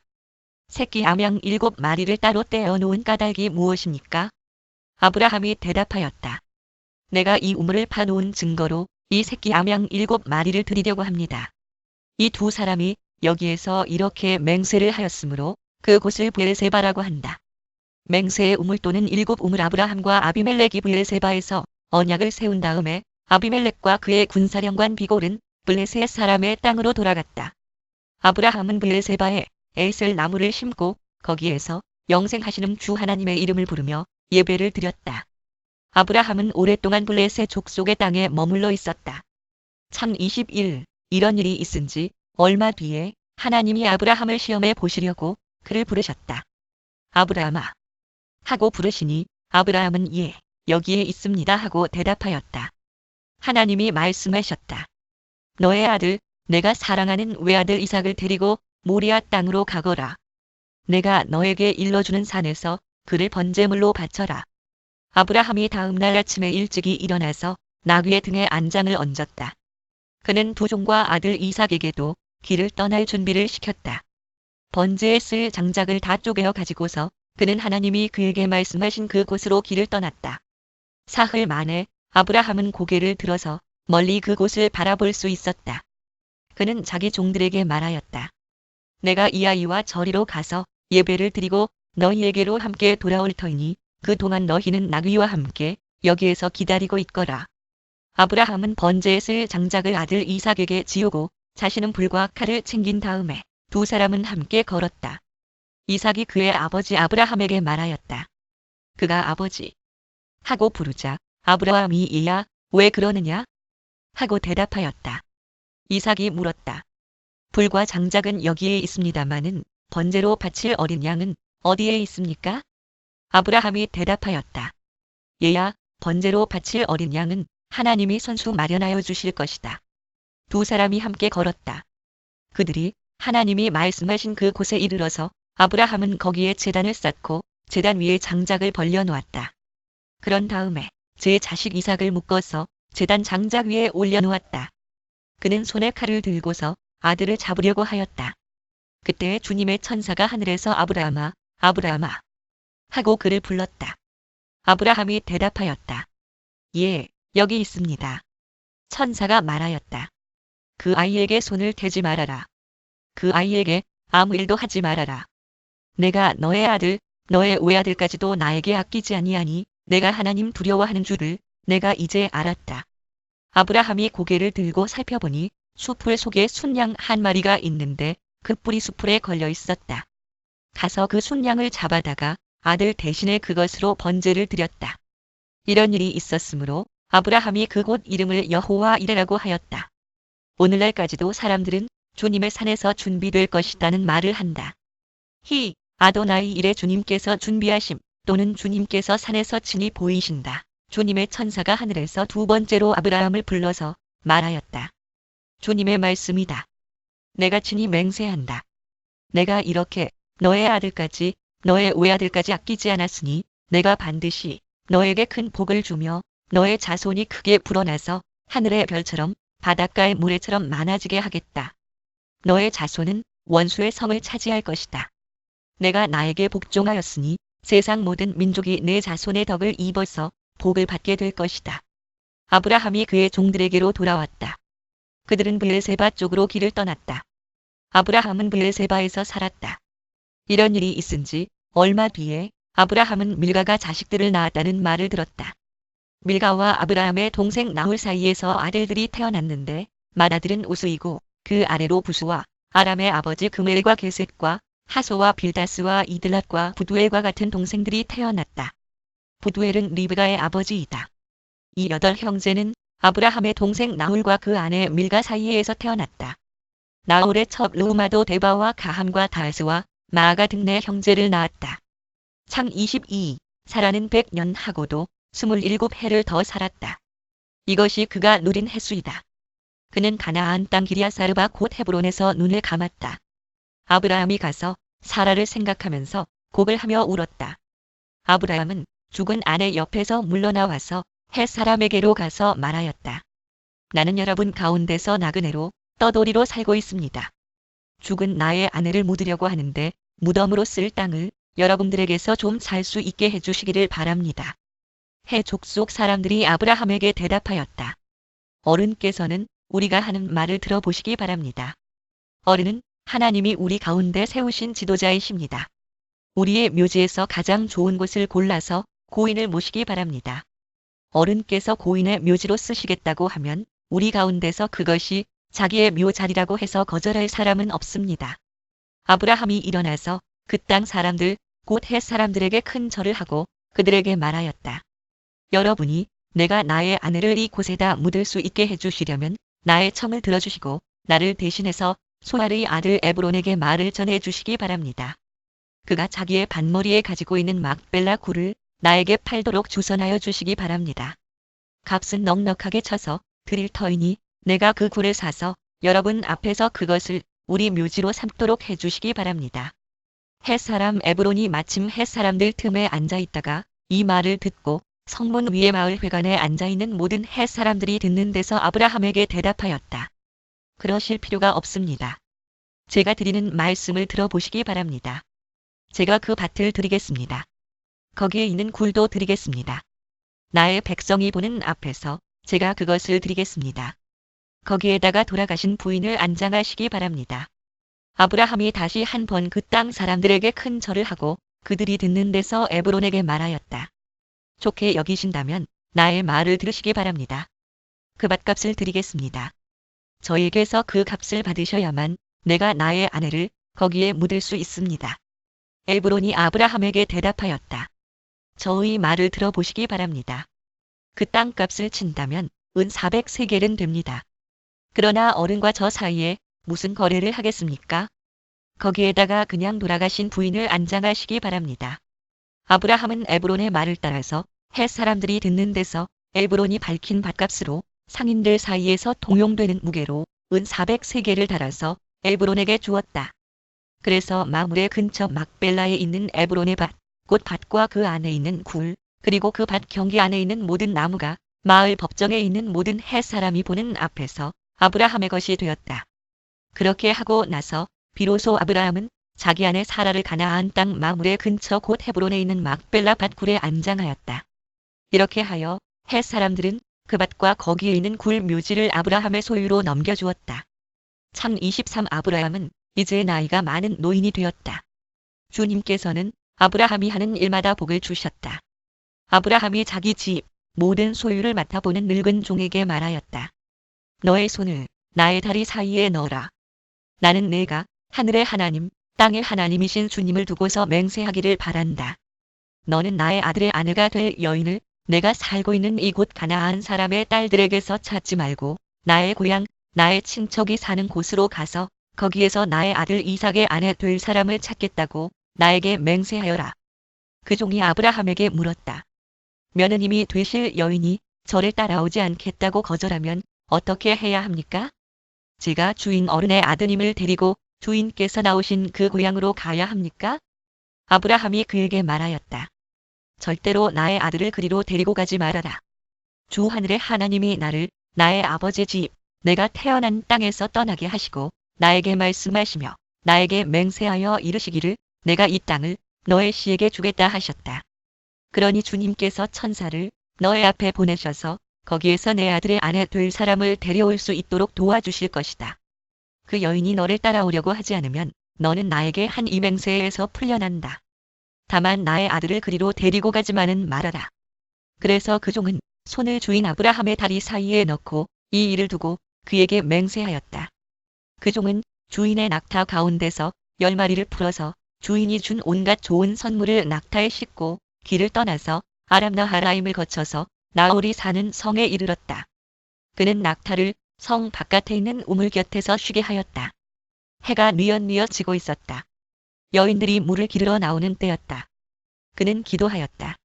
새끼 암양 7마리를 따로 떼어 놓은 까닭이 무엇입니까? 아브라함이 대답하였다. 내가 이 우물을 파놓은 증거로 이 새끼 암양 7마리를 드리려고 합니다. 이 두 사람이 여기에서 이렇게 맹세를 하였으므로 그곳을 브엘세바라고 한다. 맹세의 우물 또는 일곱 우물. 아브라함과 아비멜렉이 브엘세바에서 언약을 세운 다음에 아비멜렉과 그의 군사령관 비골은 블레셋 사람의 땅으로 돌아갔다. 아브라함은 브엘세바에 에셀 나무를 심고 거기에서 영생하시는 주 하나님의 이름을 부르며 예배를 드렸다. 아브라함은 오랫동안 블레셋 족속의 땅에 머물러 있었다. 창 21. 이런 일이 있은 지 얼마 뒤에 하나님이 아브라함을 시험해 보시려고 그를 부르셨다. 아브라함아 하고 부르시니 아브라함은 예, 여기에 있습니다 하고 대답하였다. 하나님이 말씀하셨다. 너의 아들, 내가 사랑하는 외아들 이삭을 데리고 모리아 땅으로 가거라. 내가 너에게 일러주는 산에서 그를 번제물로 바쳐라. 아브라함이 다음 날 아침에 일찍이 일어나서 나귀의 등에 안장을 얹었다. 그는 두 종과 아들 이삭에게도 길을 떠날 준비를 시켰다. 번제에 쓸 장작을 다 쪼개어 가지고서 그는 하나님이 그에게 말씀하신 그곳으로 길을 떠났다. 사흘 만에 아브라함은 고개를 들어서 멀리 그곳을 바라볼 수 있었다. 그는 자기 종들에게 말하였다. 내가 이 아이와 저리로 가서 예배를 드리고 너희에게로 함께 돌아올 터이니 그동안 너희는 나귀와 함께 여기에서 기다리고 있거라. 아브라함은 번제에 쓸 장작을 아들 이삭에게 지우고 자신은 불과 칼을 챙긴 다음에 두 사람은 함께 걸었다. 이삭이 그의 아버지 아브라함에게 말하였다. 그가 아버지 하고 부르자 아브라함이 얘야 왜 그러느냐 하고 대답하였다. 이삭이 물었다. 불과 장작은 여기에 있습니다마는 번제로 바칠 어린 양은 어디에 있습니까? 아브라함이 대답하였다. 얘야 번제로 바칠 어린 양은 하나님이 선수 마련하여 주실 것이다. 두 사람이 함께 걸었다. 그들이 하나님이 말씀하신 그곳에 이르러서 아브라함은 거기에 제단을 쌓고 제단 위에 장작을 벌려놓았다. 그런 다음에 제 자식 이삭을 묶어서 제단 장작 위에 올려놓았다. 그는 손에 칼을 들고서 아들을 잡으려고 하였다. 그때 주님의 천사가 하늘에서 아브라함아, 아브라함아 하고 그를 불렀다. 아브라함이 대답하였다. 예, 여기 있습니다. 천사가 말하였다. 그 아이에게 손을 대지 말아라. 그 아이에게 아무 일도 하지 말아라. 내가 너의 아들, 너의 외아들까지도 나에게 아끼지 아니하니 내가 하나님 두려워하는 줄을 내가 이제 알았다. 아브라함이 고개를 들고 살펴보니 수풀 속에 순양 한 마리가 있는데 그 뿔이 수풀에 걸려 있었다. 가서 그 순양을 잡아다가 아들 대신에 그것으로 번제를 드렸다. 이런 일이 있었으므로 아브라함이 그곳 이름을 여호와 이레라고 하였다. 오늘날까지도 사람들은 주님의 산에서 준비될 것이라는 말을 한다. 히 아도나이 이레 주님께서 준비하심 또는 주님께서 산에서 친히 보이신다. 주님의 천사가 하늘에서 두 번째로 아브라함을 불러서 말하였다. 주님의 말씀이다. 내가 친히 맹세한다. 내가 이렇게 너의 아들까지 너의 외아들까지 아끼지 않았으니 내가 반드시 너에게 큰 복을 주며 너의 자손이 크게 불어나서 하늘의 별처럼 바닷가의 모래처럼 많아지게 하겠다. 너의 자손은 원수의 성을 차지할 것이다. 내가 나에게 복종하였으니 세상 모든 민족이 내 자손의 덕을 입어서 복을 받게 될 것이다. 아브라함이 그의 종들에게로 돌아왔다. 그들은 브엘세바 쪽으로 길을 떠났다. 아브라함은 브엘세바에서 살았다. 이런 일이 있은 지 얼마 뒤에 아브라함은 밀가가 자식들을 낳았다는 말을 들었다. 밀가와 아브라함의 동생 나홀 사이에서 아들들이 태어났는데 맏아들은 우스이고 그 아래로 부수와 아람의 아버지 그멜과 게셋과 하소와 빌다스와 이들랍과 부두엘과 같은 동생들이 태어났다. 부두엘은 리브가의 아버지이다. 이 8형제는 아브라함의 동생 나홀과 그 아내 밀가 사이에서 태어났다. 나홀의 첩 르우마도 데바와 가함과 다스와 마아가 등 네 형제를 낳았다. 창 22. 사라는 100년 하고도 27해를 더 살았다. 이것이 그가 누린 해수이다. 그는 가나안 땅 기리앗사르바 곧 헤브론에서 눈을 감았다. 아브라함이 가서 사라를 생각하면서 곡을 하며 울었다. 아브라함은 죽은 아내 옆에서 물러나와서 헷 사람에게로 가서 말하였다. 나는 여러분 가운데서 나그네로 떠돌이로 살고 있습니다. 죽은 나의 아내를 묻으려고 하는데 무덤으로 쓸 땅을 여러분들에게서 좀 살 수 있게 해주시기를 바랍니다. 헷 족속 사람들이 아브라함에게 대답하였다. 어른께서는 우리가 하는 말을 들어보시기 바랍니다. 어른은 하나님이 우리 가운데 세우신 지도자이십니다. 우리의 묘지에서 가장 좋은 곳을 골라서 고인을 모시기 바랍니다. 어른께서 고인의 묘지로 쓰시겠다고 하면 우리 가운데서 그것이 자기의 묘자리라고 해서 거절할 사람은 없습니다. 아브라함이 일어나서 그 땅 사람들, 곧 헷 사람들에게 큰 절을 하고 그들에게 말하였다. 여러분이 내가 나의 아내를 이곳에다 묻을 수 있게 해주시려면 나의 청을 들어주시고 나를 대신해서 소알의 아들 에브론에게 말을 전해주시기 바랍니다. 그가 자기의 반머리에 가지고 있는 막벨라 굴을 나에게 팔도록 주선하여 주시기 바랍니다. 값은 넉넉하게 쳐서 드릴 터이니 내가 그 굴을 사서 여러분 앞에서 그것을 우리 묘지로 삼도록 해주시기 바랍니다. 헷사람 에브론이 마침 헷사람들 틈에 앉아있다가 이 말을 듣고 성문 위의 마을 회관에 앉아있는 모든 헷사람들이 듣는 데서 아브라함에게 대답하였다. 그러실 필요가 없습니다. 제가 드리는 말씀을 들어보시기 바랍니다. 제가 그 밭을 드리겠습니다. 거기에 있는 굴도 드리겠습니다. 나의 백성이 보는 앞에서 제가 그것을 드리겠습니다. 거기에다가 돌아가신 부인을 안장하시기 바랍니다. 아브라함이 다시 한 번 그 땅 사람들에게 큰 절을 하고 그들이 듣는 데서 에브론에게 말하였다. 좋게 여기신다면 나의 말을 들으시기 바랍니다. 그 밭값을 드리겠습니다. 저에게서 그 값을 받으셔야만 내가 나의 아내를 거기에 묻을 수 있습니다. 에브론이 아브라함에게 대답하였다. 저의 말을 들어보시기 바랍니다. 그 땅값을 친다면 은 400세겔은 됩니다. 그러나 어른과 저 사이에 무슨 거래를 하겠습니까? 거기에다가 그냥 돌아가신 부인을 안장하시기 바랍니다. 아브라함은 에브론의 말을 따라서 헷 사람들이 듣는 데서 에브론이 밝힌 밭값으로 상인들 사이에서 통용되는 무게로 은 400세겔을 달아서 에브론에게 주었다. 그래서 마므레 근처 막벨라에 있는 에브론의 밭, 곧 밭과 그 안에 있는 굴, 그리고 그 밭 경기 안에 있는 모든 나무가 마을 법정에 있는 모든 헷 사람이 보는 앞에서 아브라함의 것이 되었다. 그렇게 하고 나서 비로소 아브라함은 자기 아내 사라를 가나안 땅 마므레 근처 곧 헤브론에 있는 막벨라 밭굴에 안장하였다. 이렇게 하여 헷 사람들은 그 밭과 거기에 있는 굴 묘지를 아브라함의 소유로 넘겨주었다. 참 23 아브라함은 이제 나이가 많은 노인이 되었다. 주님께서는 아브라함이 하는 일마다 복을 주셨다. 아브라함이 자기 집, 모든 소유를 맡아보는 늙은 종에게 말하였다. 너의 손을 나의 다리 사이에 넣어라. 나는 내가 하늘의 하나님, 땅의 하나님이신 주님을 두고서 맹세하기를 바란다. 너는 나의 아들의 아내가 될 여인을 내가 살고 있는 이곳 가나안 사람의 딸들에게서 찾지 말고 나의 고향, 나의 친척이 사는 곳으로 가서 거기에서 나의 아들 이삭의 아내 될 사람을 찾겠다고 나에게 맹세하여라. 그 종이 아브라함에게 물었다. 며느님이 되실 여인이 저를 따라오지 않겠다고 거절하면 어떻게 해야 합니까? 제가 주인 어른의 아드님을 데리고 주인께서 나오신 그 고향으로 가야 합니까? 아브라함이 그에게 말하였다. 절대로 나의 아들을 그리로 데리고 가지 말아라. 주 하늘의 하나님이 나를 나의 아버지 집, 내가 태어난 땅에서 떠나게 하시고 나에게 말씀하시며 나에게 맹세하여 이르시기를 내가 이 땅을 너의 씨에게 주겠다 하셨다. 그러니 주님께서 천사를 너의 앞에 보내셔서 거기에서 내 아들의 아내 될 사람을 데려올 수 있도록 도와주실 것이다. 그 여인이 너를 따라오려고 하지 않으면 너는 나에게 한 이 맹세에서 풀려난다. 다만 나의 아들을 그리로 데리고 가지만은 말아라. 그래서 그 종은 손을 주인 아브라함의 다리 사이에 넣고 이 일을 두고 그에게 맹세하였다. 그 종은 주인의 낙타 가운데서 10마리를 풀어서 주인이 준 온갖 좋은 선물을 낙타에 싣고 길을 떠나서 아람 나하라임을 거쳐서 나홀이 사는 성에 이르렀다. 그는 낙타를 성 바깥에 있는 우물 곁에서 쉬게 하였다. 해가 뉘엿뉘엿 지고 있었다. 여인들이 물을 기르러 나오는 때였다. 그는 기도하였다.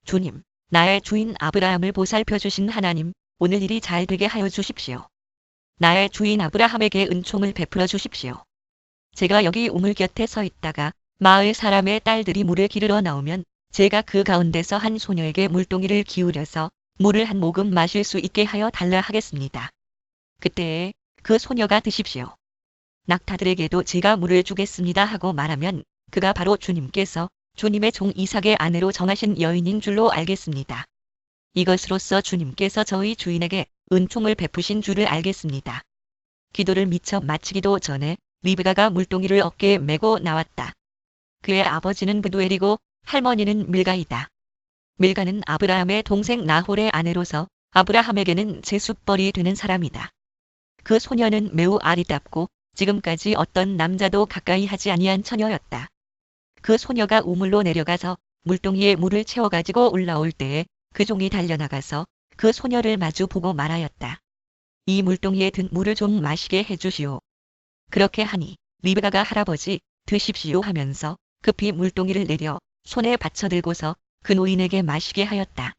주님, 나의 주인 아브라함을 보살펴 주신 하나님, 오늘 일이 잘 되게 하여 주십시오. 나의 주인 아브라함에게 은총을 베풀어 주십시오. 제가 여기 우물 곁에 서 있다가 마을 사람의 딸들이 물을 기르러 나오면 제가 그 가운데서 한 소녀에게 물동이를 기울여서 물을 한 모금 마실 수 있게 하여 달라 하겠습니다. 그때에 그 소녀가 드십시오. 낙타들에게도 제가 물을 주겠습니다 하고 말하면 그가 바로 주님께서 주님의 종 이삭의 아내로 정하신 여인인 줄로 알겠습니다. 이것으로써 주님께서 저희 주인에게 은총을 베푸신 줄을 알겠습니다. 기도를 미처 마치기도 전에 리브가가 물동이를 어깨에 메고 나왔다. 그의 아버지는 브두엘이고 할머니는 밀가이다. 밀가는 아브라함의 동생 나홀의 아내로서 아브라함에게는 제숫벌이 되는 사람이다. 그 소녀는 매우 아리답고 지금까지 어떤 남자도 가까이 하지 아니한 처녀였다. 그 소녀가 우물로 내려가서 물동이에 물을 채워가지고 올라올 때에 그 종이 달려나가서 그 소녀를 마주 보고 말하였다. 이 물동이에 든 물을 좀 마시게 해주시오. 그렇게 하니 리브가가 할아버지 드십시오 하면서 급히 물동이를 내려 손에 받쳐들고서 그 노인에게 마시게 하였다.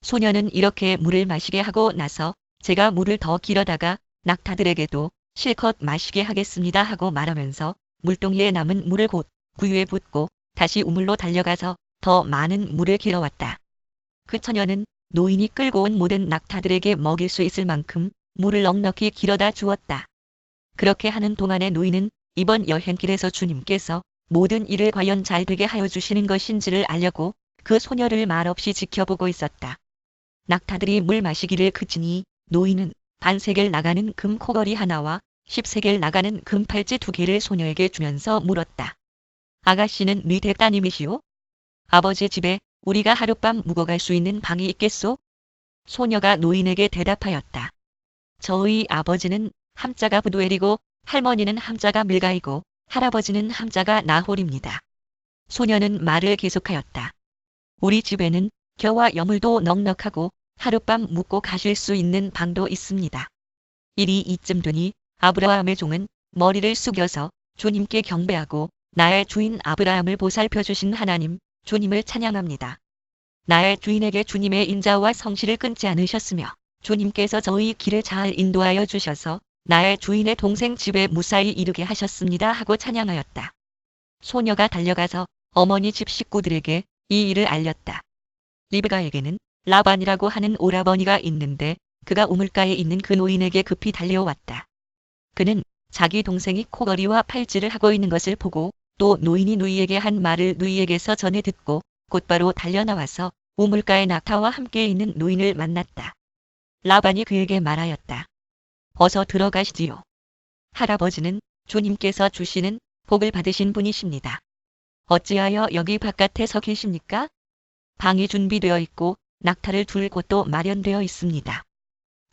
소녀는 이렇게 물을 마시게 하고 나서 제가 물을 더 길어다가 낙타들에게도 실컷 마시게 하겠습니다 하고 말하면서 물동이에 남은 물을 곧 구유에 붓고 다시 우물로 달려가서 더 많은 물을 길어왔다. 그 처녀는 노인이 끌고 온 모든 낙타들에게 먹일 수 있을 만큼 물을 넉넉히 길어다 주었다. 그렇게 하는 동안에 노인은 이번 여행길에서 주님께서 모든 일을 과연 잘 되게 하여 주시는 것인지를 알려고 그 소녀를 말없이 지켜보고 있었다. 낙타들이 물 마시기를 그치니 노인은 반세겔 나가는 금 코걸이 하나와 10세겔 나가는 금 팔찌 2개를 소녀에게 주면서 물었다. 아가씨는 네 댁따님이시오? 아버지 집에 우리가 하룻밤 묵어갈 수 있는 방이 있겠소? 소녀가 노인에게 대답하였다. 저희 아버지는 함자가 브두엘이고 할머니는 함자가 밀가이고 할아버지는 함자가 나홀입니다. 소녀는 말을 계속하였다. 우리 집에는 겨와 여물도 넉넉하고 하룻밤 묵고 가실 수 있는 방도 있습니다. 일이 이쯤 되니 아브라함의 종은 머리를 숙여서 주님께 경배하고 나의 주인 아브라함을 보살펴 주신 하나님, 주님을 찬양합니다. 나의 주인에게 주님의 인자와 성실을 끊지 않으셨으며 주님께서 저희 길을 잘 인도하여 주셔서 나의 주인의 동생 집에 무사히 이르게 하셨습니다 하고 찬양하였다. 소녀가 달려가서 어머니 집 식구들에게 이 일을 알렸다. 리브가에게는 라반이라고 하는 오라버니가 있는데 그가 우물가에 있는 그 노인에게 급히 달려왔다. 그는 자기 동생이 코걸이와 팔찌를 하고 있는 것을 보고 또 노인이 누이에게 한 말을 누이에게서 전해 듣고 곧바로 달려나와서 우물가의 낙타와 함께 있는 노인을 만났다. 라반이 그에게 말하였다. 어서 들어가시지요. 할아버지는 주님께서 주시는 복을 받으신 분이십니다. 어찌하여 여기 바깥에 서 계십니까? 방이 준비되어 있고 낙타를 둘 곳도 마련되어 있습니다.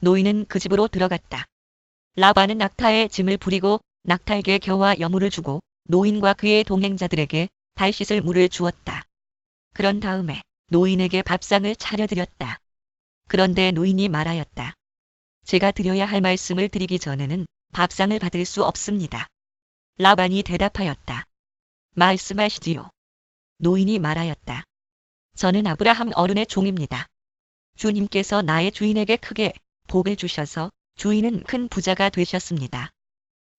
노인은 그 집으로 들어갔다. 라반은 낙타에 짐을 부리고 낙타에게 겨와 여물을 주고 노인과 그의 동행자들에게 발 씻을 물을 주었다. 그런 다음에 노인에게 밥상을 차려드렸다. 그런데 노인이 말하였다. 제가 드려야 할 말씀을 드리기 전에는 밥상을 받을 수 없습니다. 라반이 대답하였다. 말씀하시지요. 노인이 말하였다. 저는 아브라함 어른의 종입니다. 주님께서 나의 주인에게 크게 복을 주셔서 주인은 큰 부자가 되셨습니다.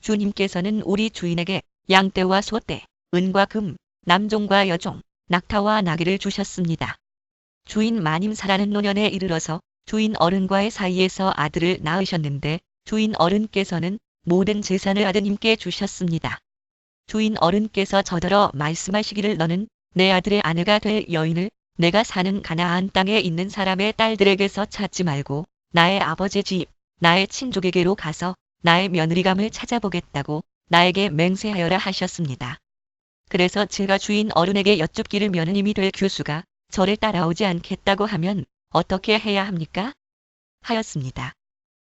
주님께서는 우리 주인에게 양떼와 소떼, 은과 금, 남종과 여종, 낙타와 나귀를 주셨습니다. 주인 마님 사라는 노년에 이르러서 주인 어른과의 사이에서 아들을 낳으셨는데 주인 어른께서는 모든 재산을 아드님께 주셨습니다. 주인 어른께서 저더러 말씀하시기를 너는 내 아들의 아내가 될 여인을 내가 사는 가나안 땅에 있는 사람의 딸들에게서 찾지 말고 나의 아버지 집, 나의 친족에게로 가서 나의 며느리감을 찾아보겠다고 나에게 맹세하여라 하셨습니다. 그래서 제가 주인 어른에게 여쭙기를 며느님이 될 교수가 저를 따라오지 않겠다고 하면 어떻게 해야 합니까? 하였습니다.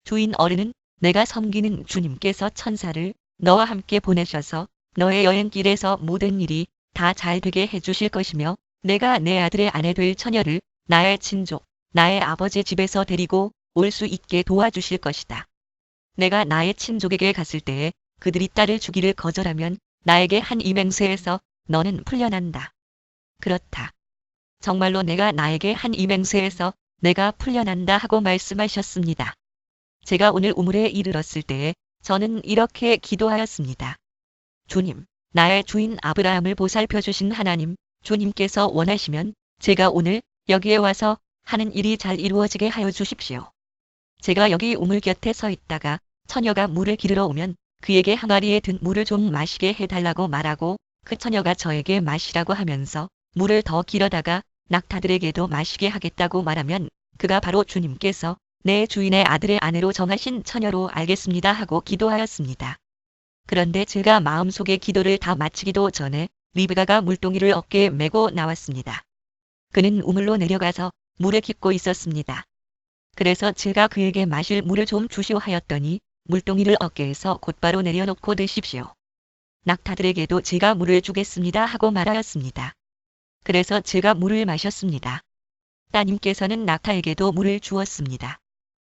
주인 어른은 내가 섬기는 주님께서 천사를 너와 함께 보내셔서 너의 여행길에서 모든 일이 다 잘 되게 해주실 것이며 내가 내 아들의 아내 될 처녀를 나의 친족, 나의 아버지 집에서 데리고 올 수 있게 도와주실 것이다. 내가 나의 친족에게 갔을 때에 그들이 딸을 주기를 거절하면 나에게 한 이 맹세에서 너는 풀려난다. 그렇다. 정말로 내가 나에게 한 이 맹세에서 내가 풀려난다 하고 말씀하셨습니다. 제가 오늘 우물에 이르렀을 때에 저는 이렇게 기도하였습니다. 주님, 나의 주인 아브라함을 보살펴 주신 하나님, 주님께서 원하시면 제가 오늘 여기에 와서 하는 일이 잘 이루어지게 하여 주십시오. 제가 여기 우물 곁에 서 있다가 처녀가 물을 기르러 오면 그에게 항아리에 든 물을 좀 마시게 해달라고 말하고 그 처녀가 저에게 마시라고 하면서 물을 더 길어다가 낙타들에게도 마시게 하겠다고 말하면 그가 바로 주님께서 내 주인의 아들의 아내로 정하신 처녀로 알겠습니다 하고 기도하였습니다. 그런데 제가 마음속에 기도를 다 마치기도 전에 리브가가 물동이를 어깨에 메고 나왔습니다. 그는 우물로 내려가서 물에 깃고 있었습니다. 그래서 제가 그에게 마실 물을 좀 주시오 하였더니 물동이를 어깨에서 곧바로 내려놓고 드십시오. 낙타들에게도 제가 물을 주겠습니다 하고 말하였습니다. 그래서 제가 물을 마셨습니다. 따님께서는 낙타에게도 물을 주었습니다.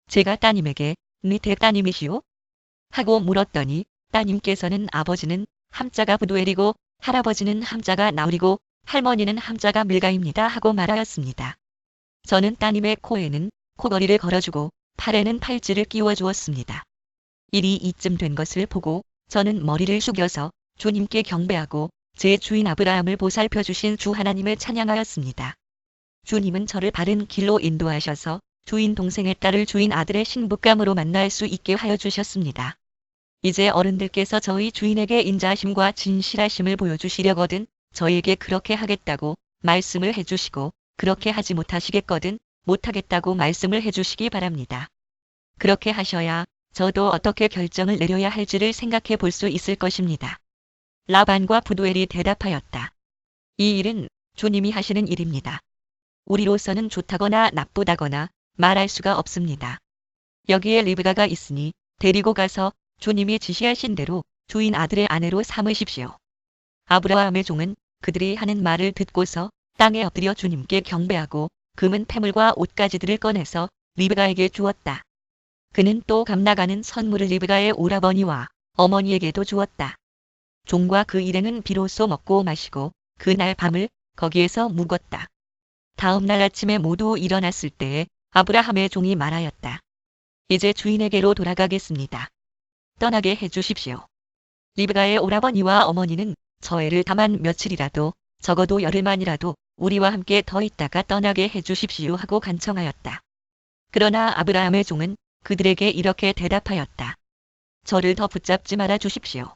제가 따님에게 니태 따님이시오? 하고 물었더니 따님께서는 아버지는 함자가 부두엘이고 할아버지는 함자가 나울이고 할머니는 함자가 밀가입니다 하고 말하였습니다. 저는 따님의 코에는 코걸이를 걸어주고 팔에는 팔찌를 끼워 주었습니다. 일이 이쯤 된 것을 보고 저는 머리를 숙여서 주님께 경배하고 제 주인 아브라함을 보살펴 주신 주 하나님을 찬양하였습니다. 주님은 저를 바른 길로 인도하셔서 주인 동생의 딸을 주인 아들의 신부감으로 만날 수 있게 하여 주셨습니다. 이제 어른들께서 저희 주인에게 인자하심과 진실하심을 보여주시려거든 저희에게 그렇게 하겠다고 말씀을 해주시고 그렇게 하지 못하시겠거든 못하겠다고 말씀을 해주시기 바랍니다. 그렇게 하셔야 저도 어떻게 결정을 내려야 할지를 생각해 볼 수 있을 것입니다. 라반과 부두엘이 대답하였다. 이 일은 주님이 하시는 일입니다. 우리로서는 좋다거나 나쁘다거나 말할 수가 없습니다. 여기에 리브가가 있으니 데리고 가서 주님이 지시하신 대로 주인 아들의 아내로 삼으십시오. 아브라함의 종은 그들이 하는 말을 듣고서 땅에 엎드려 주님께 경배하고 금은 패물과 옷가지들을 꺼내서 리브가에게 주었다. 그는 또 감나가는 선물을 리브가의 오라버니와 어머니에게도 주었다. 종과 그 일행은 비로소 먹고 마시고 그날 밤을 거기에서 묵었다. 다음 날 아침에 모두 일어났을 때에 아브라함의 종이 말하였다. 이제 주인에게로 돌아가겠습니다. 떠나게 해주십시오. 리브가의 오라버니와 어머니는 저 애를 다만 며칠이라도 적어도 열흘만이라도 우리와 함께 더 있다가 떠나게 해주십시오 하고 간청하였다. 그러나 아브라함의 종은 그들에게 이렇게 대답하였다. 저를 더 붙잡지 말아 주십시오.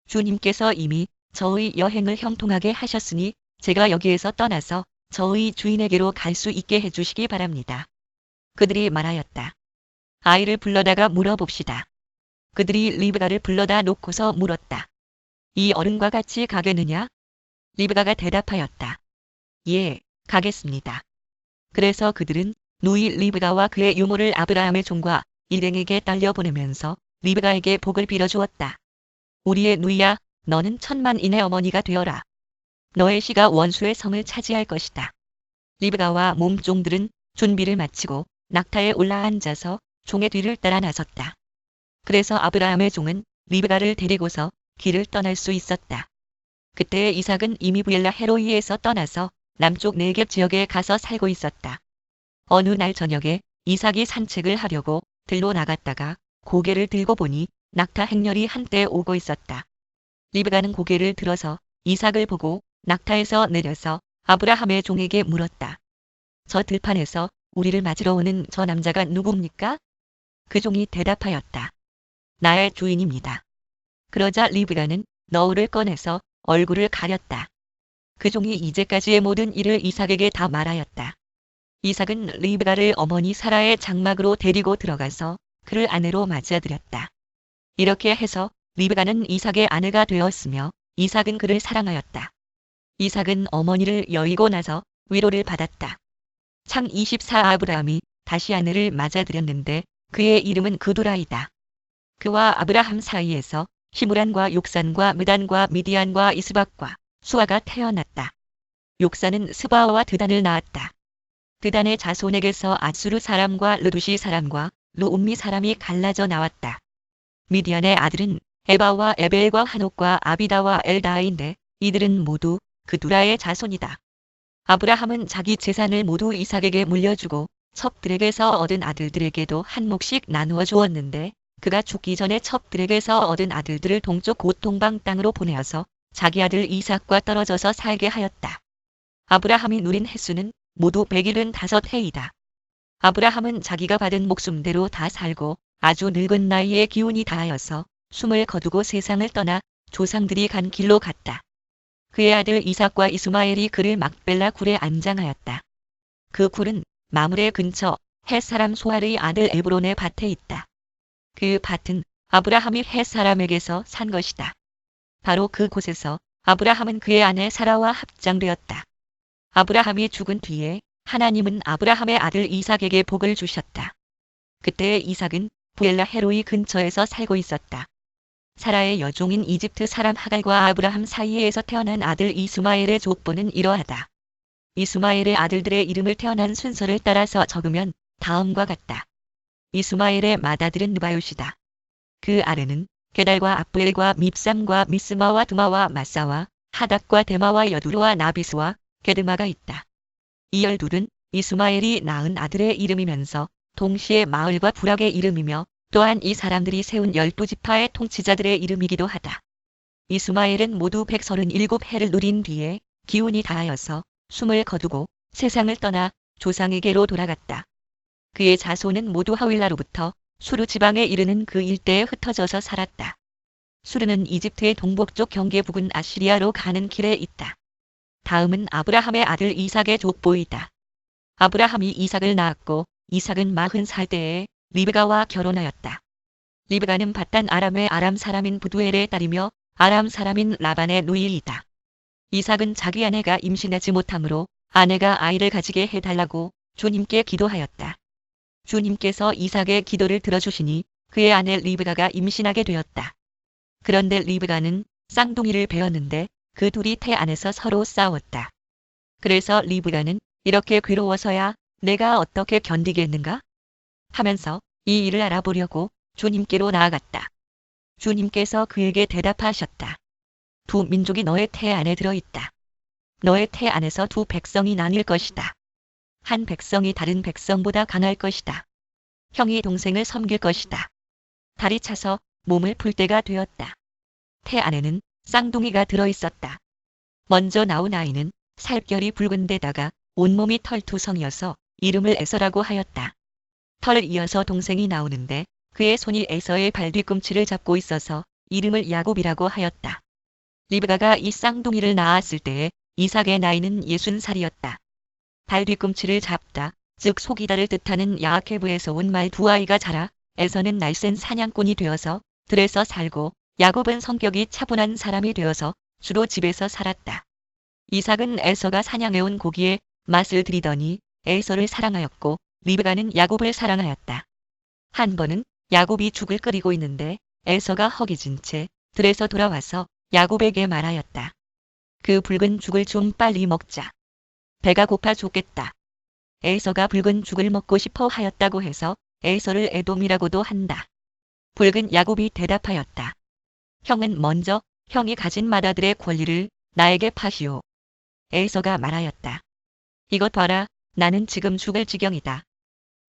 주님께서 이미 저의 여행을 형통하게 하셨으니 제가 여기에서 떠나서 저의 주인에게로 갈 수 있게 해주시기 바랍니다. 그들이 말하였다. 아이를 불러다가 물어봅시다. 그들이 리브가를 불러다 놓고서 물었다. 이 어른과 같이 가겠느냐? 리브가가 대답하였다. 예, 가겠습니다. 그래서 그들은 누이 리브가와 그의 유모를 아브라함의 종과 일행에게 딸려보내면서 리브가에게 복을 빌어주었다. 우리의 누이야, 너는 천만인의 어머니가 되어라. 너의 씨가 원수의 성을 차지할 것이다. 리브가와 몸종들은 준비를 마치고 낙타에 올라앉아서 종의 뒤를 따라 나섰다. 그래서 아브라함의 종은 리브가를 데리고서 길을 떠날 수 있었다. 그때 이삭은 이미 부엘라 헤로이에서 떠나서 남쪽 네겝 지역에 가서 살고 있었다. 어느 날 저녁에 이삭이 산책을 하려고 들로 나갔다가 고개를 들고 보니 낙타 행렬이 한때 오고 있었다. 리브가는 고개를 들어서 이삭을 보고 낙타에서 내려서 아브라함의 종에게 물었다. 저 들판에서 우리를 맞으러 오는 저 남자가 누굽니까? 그 종이 대답하였다. 나의 주인입니다. 그러자 리브가는 너울을 꺼내서 얼굴을 가렸다. 그 종이 이제까지의 모든 일을 이삭에게 다 말하였다. 이삭은 리브가를 어머니 사라의 장막으로 데리고 들어가서 그를 아내로 맞아들였다. 이렇게 해서 리브가는 이삭의 아내가 되었으며 이삭은 그를 사랑하였다. 이삭은 어머니를 여의고 나서 위로를 받았다. 창 24 아브라함이 다시 아내를 맞아들였는데 그의 이름은 그두라이다. 그와 아브라함 사이에서 히므란과 욕산과 무단과 미디안과 이스박과 수아가 태어났다. 욕산은 스바와 드단을 낳았다. 드단의 자손에게서 아수르 사람과 르두시 사람과 루움미 사람이 갈라져 나왔다. 미디안의 아들은 에바와 에벨과 한옥과 아비다와 엘다인데 이들은 모두 그두라의 자손이다. 아브라함은 자기 재산을 모두 이삭에게 물려주고 첩들에게서 얻은 아들들에게도 한 몫씩 나누어 주었는데 그가 죽기 전에 첩들에게서 얻은 아들들을 동쪽 곧 동방 땅으로 보내어서 자기 아들 이삭과 떨어져서 살게 하였다. 아브라함이 누린 횟수는 모두 175해이다. 아브라함은 자기가 받은 목숨대로 다 살고 아주 늙은 나이에 기운이 다하여서 숨을 거두고 세상을 떠나 조상들이 간 길로 갔다. 그의 아들 이삭과 이스마엘이 그를 막벨라 굴에 안장하였다. 그 굴은 마므레 근처 헷사람 소알의 아들 에브론의 밭에 있다. 그 밭은 아브라함이 헷 사람에게서 산 것이다. 바로 그곳에서 아브라함은 그의 아내 사라와 합장되었다. 아브라함이 죽은 뒤에 하나님은 아브라함의 아들 이삭에게 복을 주셨다. 그때 이삭은 부엘라 헤로이 근처에서 살고 있었다. 사라의 여종인 이집트 사람 하갈과 아브라함 사이에서 태어난 아들 이스마엘의 족보는 이러하다. 이스마엘의 아들들의 이름을 태어난 순서를 따라서 적으면 다음과 같다. 이스마엘의 맏아들은 느바요시다. 그 아래는 게달과 압부엘과 밉삼과 미스마와 두마와 마사와 하닥과 데마와 여두르와 나비스와 게드마가 있다. 이 12은 이스마엘이 낳은 아들의 이름이면서 동시에 마을과 부락의 이름이며 또한 이 사람들이 세운 12지파의 통치자들의 이름이기도 하다. 이스마엘은 모두 137해를 누린 뒤에 기운이 다하여서 숨을 거두고 세상을 떠나 조상에게로 돌아갔다. 그의 자손은 모두 하윌라로부터 수르 지방에 이르는 그 일대에 흩어져서 살았다. 수르는 이집트의 동북쪽 경계 부근 아시리아로 가는 길에 있다. 다음은 아브라함의 아들 이삭의 족보이다. 아브라함이 이삭을 낳았고 이삭은 40살 때에 리브가와 결혼하였다. 리브가는 밧단 아람의 아람 사람인 부두엘의 딸이며 아람 사람인 라반의 누이이다. 이삭은 자기 아내가 임신하지 못하므로 아내가 아이를 가지게 해달라고 주님께 기도하였다. 주님께서 이삭의 기도를 들어주시니 그의 아내 리브가가 임신하게 되었다. 그런데 리브가는 쌍둥이를 베었는데 그 둘이 태 안에서 서로 싸웠다. 그래서 리브가는 이렇게 괴로워서야 내가 어떻게 견디겠는가? 하면서 이 일을 알아보려고 주님께로 나아갔다. 주님께서 그에게 대답하셨다. 두 민족이 너의 태 안에 들어있다. 너의 태 안에서 두 백성이 나뉠 것이다. 한 백성이 다른 백성보다 강할 것이다. 형이 동생을 섬길 것이다. 달이 차서 몸을 풀 때가 되었다. 태 안에는 쌍둥이가 들어있었다. 먼저 나온 아이는 살결이 붉은 데다가 온몸이 털투성이어서 이름을 에서라고 하였다. 털을 이어서 동생이 나오는데 그의 손이 에서의 발 뒤꿈치를 잡고 있어서 이름을 야곱이라고 하였다. 리브가가 이 쌍둥이를 낳았을 때에 이삭의 나이는 60살이었다. 발 뒤꿈치를 잡다, 즉 속이다를 뜻하는 야아케브에서 온 말 두 아이가 자라 에서는 날쌘 사냥꾼이 되어서 들에서 살고 야곱은 성격이 차분한 사람이 되어서 주로 집에서 살았다. 이삭은 에서가 사냥해온 고기에 맛을 들이더니 에서를 사랑하였고 리브가는 야곱을 사랑하였다. 한 번은 야곱이 죽을 끓이고 있는데 에서가 허기진 채 들에서 돌아와서 야곱에게 말하였다. 그 붉은 죽을 좀 빨리 먹자. 배가 고파 죽겠다. 에서가 붉은 죽을 먹고 싶어 하였다고 해서 에서를 에돔이라고도 한다. 붉은 야곱이 대답하였다. 형은 먼저 형이 가진 맏아들의 권리를 나에게 파시오. 에서가 말하였다. 이것 봐라, 나는 지금 죽을 지경이다.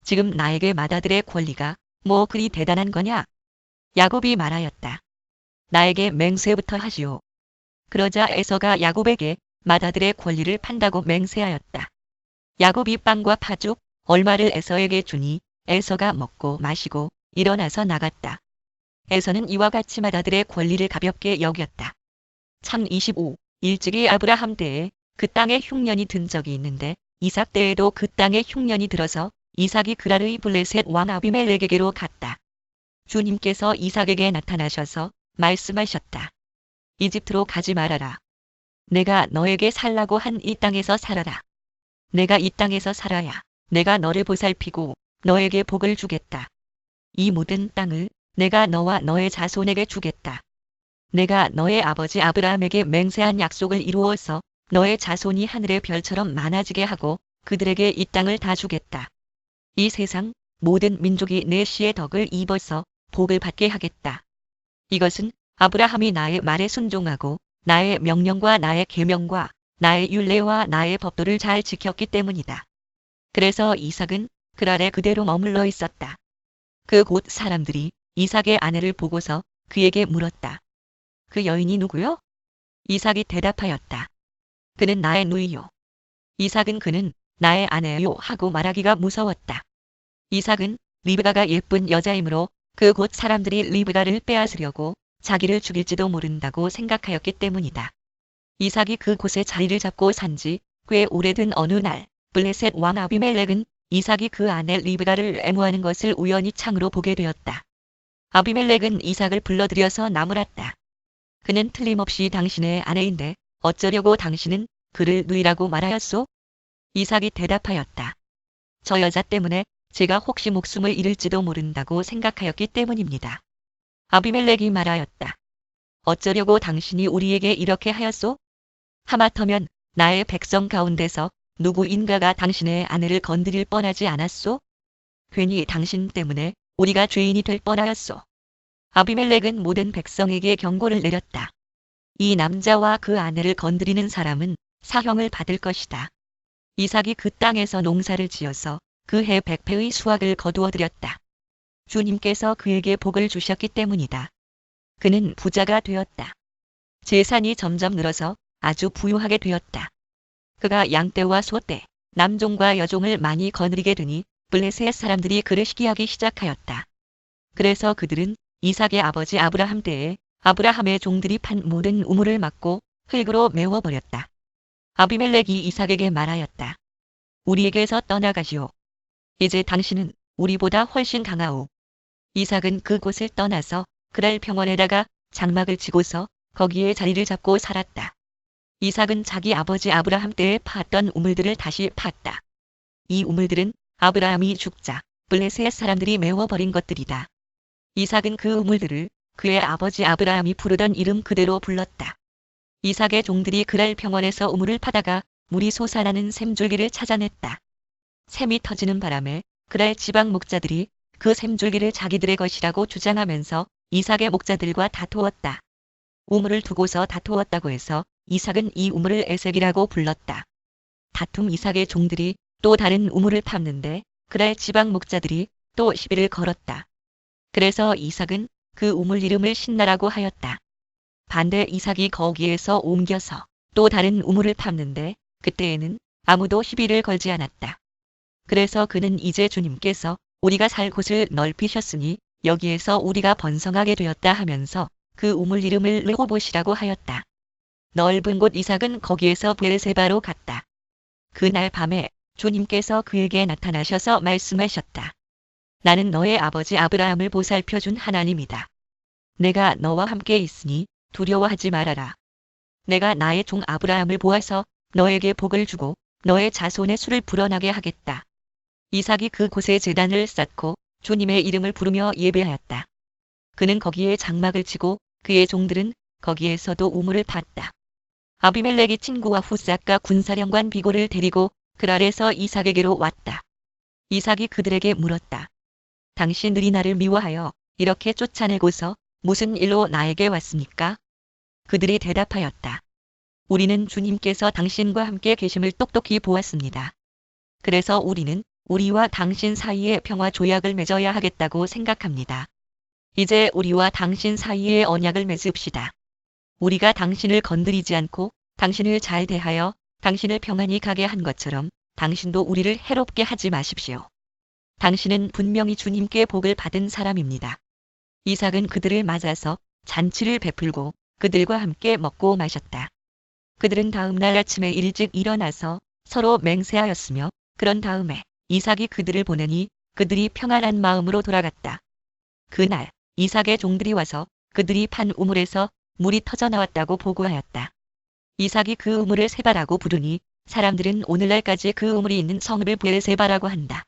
지금 나에게 맏아들의 권리가 뭐 그리 대단한 거냐? 야곱이 말하였다. 나에게 맹세부터 하시오. 그러자 에서가 야곱에게 맏아들의 권리를 판다고 맹세하였다. 야곱이 빵과 파죽, 얼마를 에서에게 주니 에서가 먹고 마시고 일어나서 나갔다. 에서는 이와 같이 맏아들의 권리를 가볍게 여겼다. 참 25. 일찍이 아브라함 때에 그 땅에 흉년이 든 적이 있는데 이삭 때에도 그 땅에 흉년이 들어서 이삭이 그랄의 블레셋 왕 아비멜렉에게로 갔다. 주님께서 이삭에게 나타나셔서 말씀하셨다. 이집트로 가지 말아라. 내가 너에게 살라고 한 이 땅에서 살아라. 내가 이 땅에서 살아야 내가 너를 보살피고 너에게 복을 주겠다. 이 모든 땅을 내가 너와 너의 자손에게 주겠다. 내가 너의 아버지 아브라함에게 맹세한 약속을 이루어서 너의 자손이 하늘의 별처럼 많아지게 하고 그들에게 이 땅을 다 주겠다. 이 세상 모든 민족이 내 씨의 덕을 입어서 복을 받게 하겠다. 이것은 아브라함이 나의 말에 순종하고 나의 명령과 나의 계명과 나의 율례와 나의 법도를 잘 지켰기 때문이다. 그래서 이삭은 그랄에 그대로 머물러 있었다. 그곳 사람들이 이삭의 아내를 보고서 그에게 물었다. 그 여인이 누구요? 이삭이 대답하였다. 그는 나의 누이요. 이삭은 그는 나의 아내요 하고 말하기가 무서웠다. 이삭은 리브가가 예쁜 여자이므로 그곳 사람들이 리브가를 빼앗으려고 자기를 죽일지도 모른다고 생각하였기 때문이다. 이삭이 그곳에 자리를 잡고 산지 꽤 오래된 어느 날 블레셋 왕 아비멜렉은 이삭이 그 아내 리브가를 애무하는 것을 우연히 창으로 보게 되었다. 아비멜렉은 이삭을 불러들여서 나무랐다. 그는 틀림없이 당신의 아내인데 어쩌려고 당신은 그를 누이라고 말하였소? 이삭이 대답하였다. 저 여자 때문에 제가 혹시 목숨을 잃을지도 모른다고 생각하였기 때문입니다. 아비멜렉이 말하였다. 어쩌려고 당신이 우리에게 이렇게 하였소? 하마터면 나의 백성 가운데서 누구인가가 당신의 아내를 건드릴 뻔하지 않았소? 괜히 당신 때문에 우리가 죄인이 될 뻔하였소. 아비멜렉은 모든 백성에게 경고를 내렸다. 이 남자와 그 아내를 건드리는 사람은 사형을 받을 것이다. 이삭이 그 땅에서 농사를 지어서 그 해 100배의 수확을 거두어들였다. 주님께서 그에게 복을 주셨기 때문이다. 그는 부자가 되었다. 재산이 점점 늘어서 아주 부유하게 되었다. 그가 양떼와 소떼, 남종과 여종을 많이 거느리게 되니 블레셋 사람들이 그를 시기하기 시작하였다. 그래서 그들은 이삭의 아버지 아브라함 때에 아브라함의 종들이 판 모든 우물을 막고 흙으로 메워버렸다. 아비멜렉이 이삭에게 말하였다. 우리에게서 떠나가시오. 이제 당신은 우리보다 훨씬 강하오. 이삭은 그곳을 떠나서 그랄 평원에다가 장막을 치고서 거기에 자리를 잡고 살았다. 이삭은 자기 아버지 아브라함 때에 팠던 우물들을 다시 팠다. 이 우물들은 아브라함이 죽자 블레셋 사람들이 메워버린 것들이다. 이삭은 그 우물들을 그의 아버지 아브라함이 부르던 이름 그대로 불렀다. 이삭의 종들이 그랄 평원에서 우물을 파다가 물이 솟아나는 샘줄기를 찾아냈다. 샘이 터지는 바람에 그랄 지방 목자들이 그 샘줄기를 자기들의 것이라고 주장하면서 이삭의 목자들과 다투었다. 우물을 두고서 다투었다고 해서 이삭은 이 우물을 에색이라고 불렀다. 다툼 이삭의 종들이 또 다른 우물을 팠는데 그랄 지방 목자들이 또 시비를 걸었다. 그래서 이삭은 그 우물 이름을 신나라고 하였다. 반대 이삭이 거기에서 옮겨서 또 다른 우물을 팠는데 그때에는 아무도 시비를 걸지 않았다. 그래서 그는 이제 주님께서 우리가 살 곳을 넓히셨으니 여기에서 우리가 번성하게 되었다 하면서 그 우물 이름을 르호봇이라고 하였다. 넓은 곳 이삭은 거기에서 브엘세바로 갔다. 그날 밤에 주님께서 그에게 나타나셔서 말씀하셨다. 나는 너의 아버지 아브라함을 보살펴준 하나님이다. 내가 너와 함께 있으니 두려워하지 말아라. 내가 나의 종 아브라함을 보아서 너에게 복을 주고 너의 자손의 수를 불어나게 하겠다. 이삭이 그곳에 제단을 쌓고 주님의 이름을 부르며 예배하였다. 그는 거기에 장막을 치고 그의 종들은 거기에서도 우물을 팠다. 아비멜렉이 친구와 후삭과 군사령관 비골을 데리고 그랄에서 이삭에게로 왔다. 이삭이 그들에게 물었다. 당신들이 나를 미워하여 이렇게 쫓아내고서 무슨 일로 나에게 왔습니까? 그들이 대답하였다. 우리는 주님께서 당신과 함께 계심을 똑똑히 보았습니다. 그래서 우리는 우리와 당신 사이에 평화 조약을 맺어야 하겠다고 생각합니다. 이제 우리와 당신 사이에 언약을 맺읍시다. 우리가 당신을 건드리지 않고 당신을 잘 대하여 당신을 평안히 가게 한 것처럼 당신도 우리를 해롭게 하지 마십시오. 당신은 분명히 주님께 복을 받은 사람입니다. 이삭은 그들을 맞아서 잔치를 베풀고 그들과 함께 먹고 마셨다. 그들은 다음 날 아침에 일찍 일어나서 서로 맹세하였으며 그런 다음에 이삭이 그들을 보내니 그들이 평안한 마음으로 돌아갔다. 그날 이삭의 종들이 와서 그들이 판 우물에서 물이 터져 나왔다고 보고하였다. 이삭이 그 우물을 세바라고 부르니 사람들은 오늘날까지 그 우물이 있는 성읍을 브엘세바라고 한다.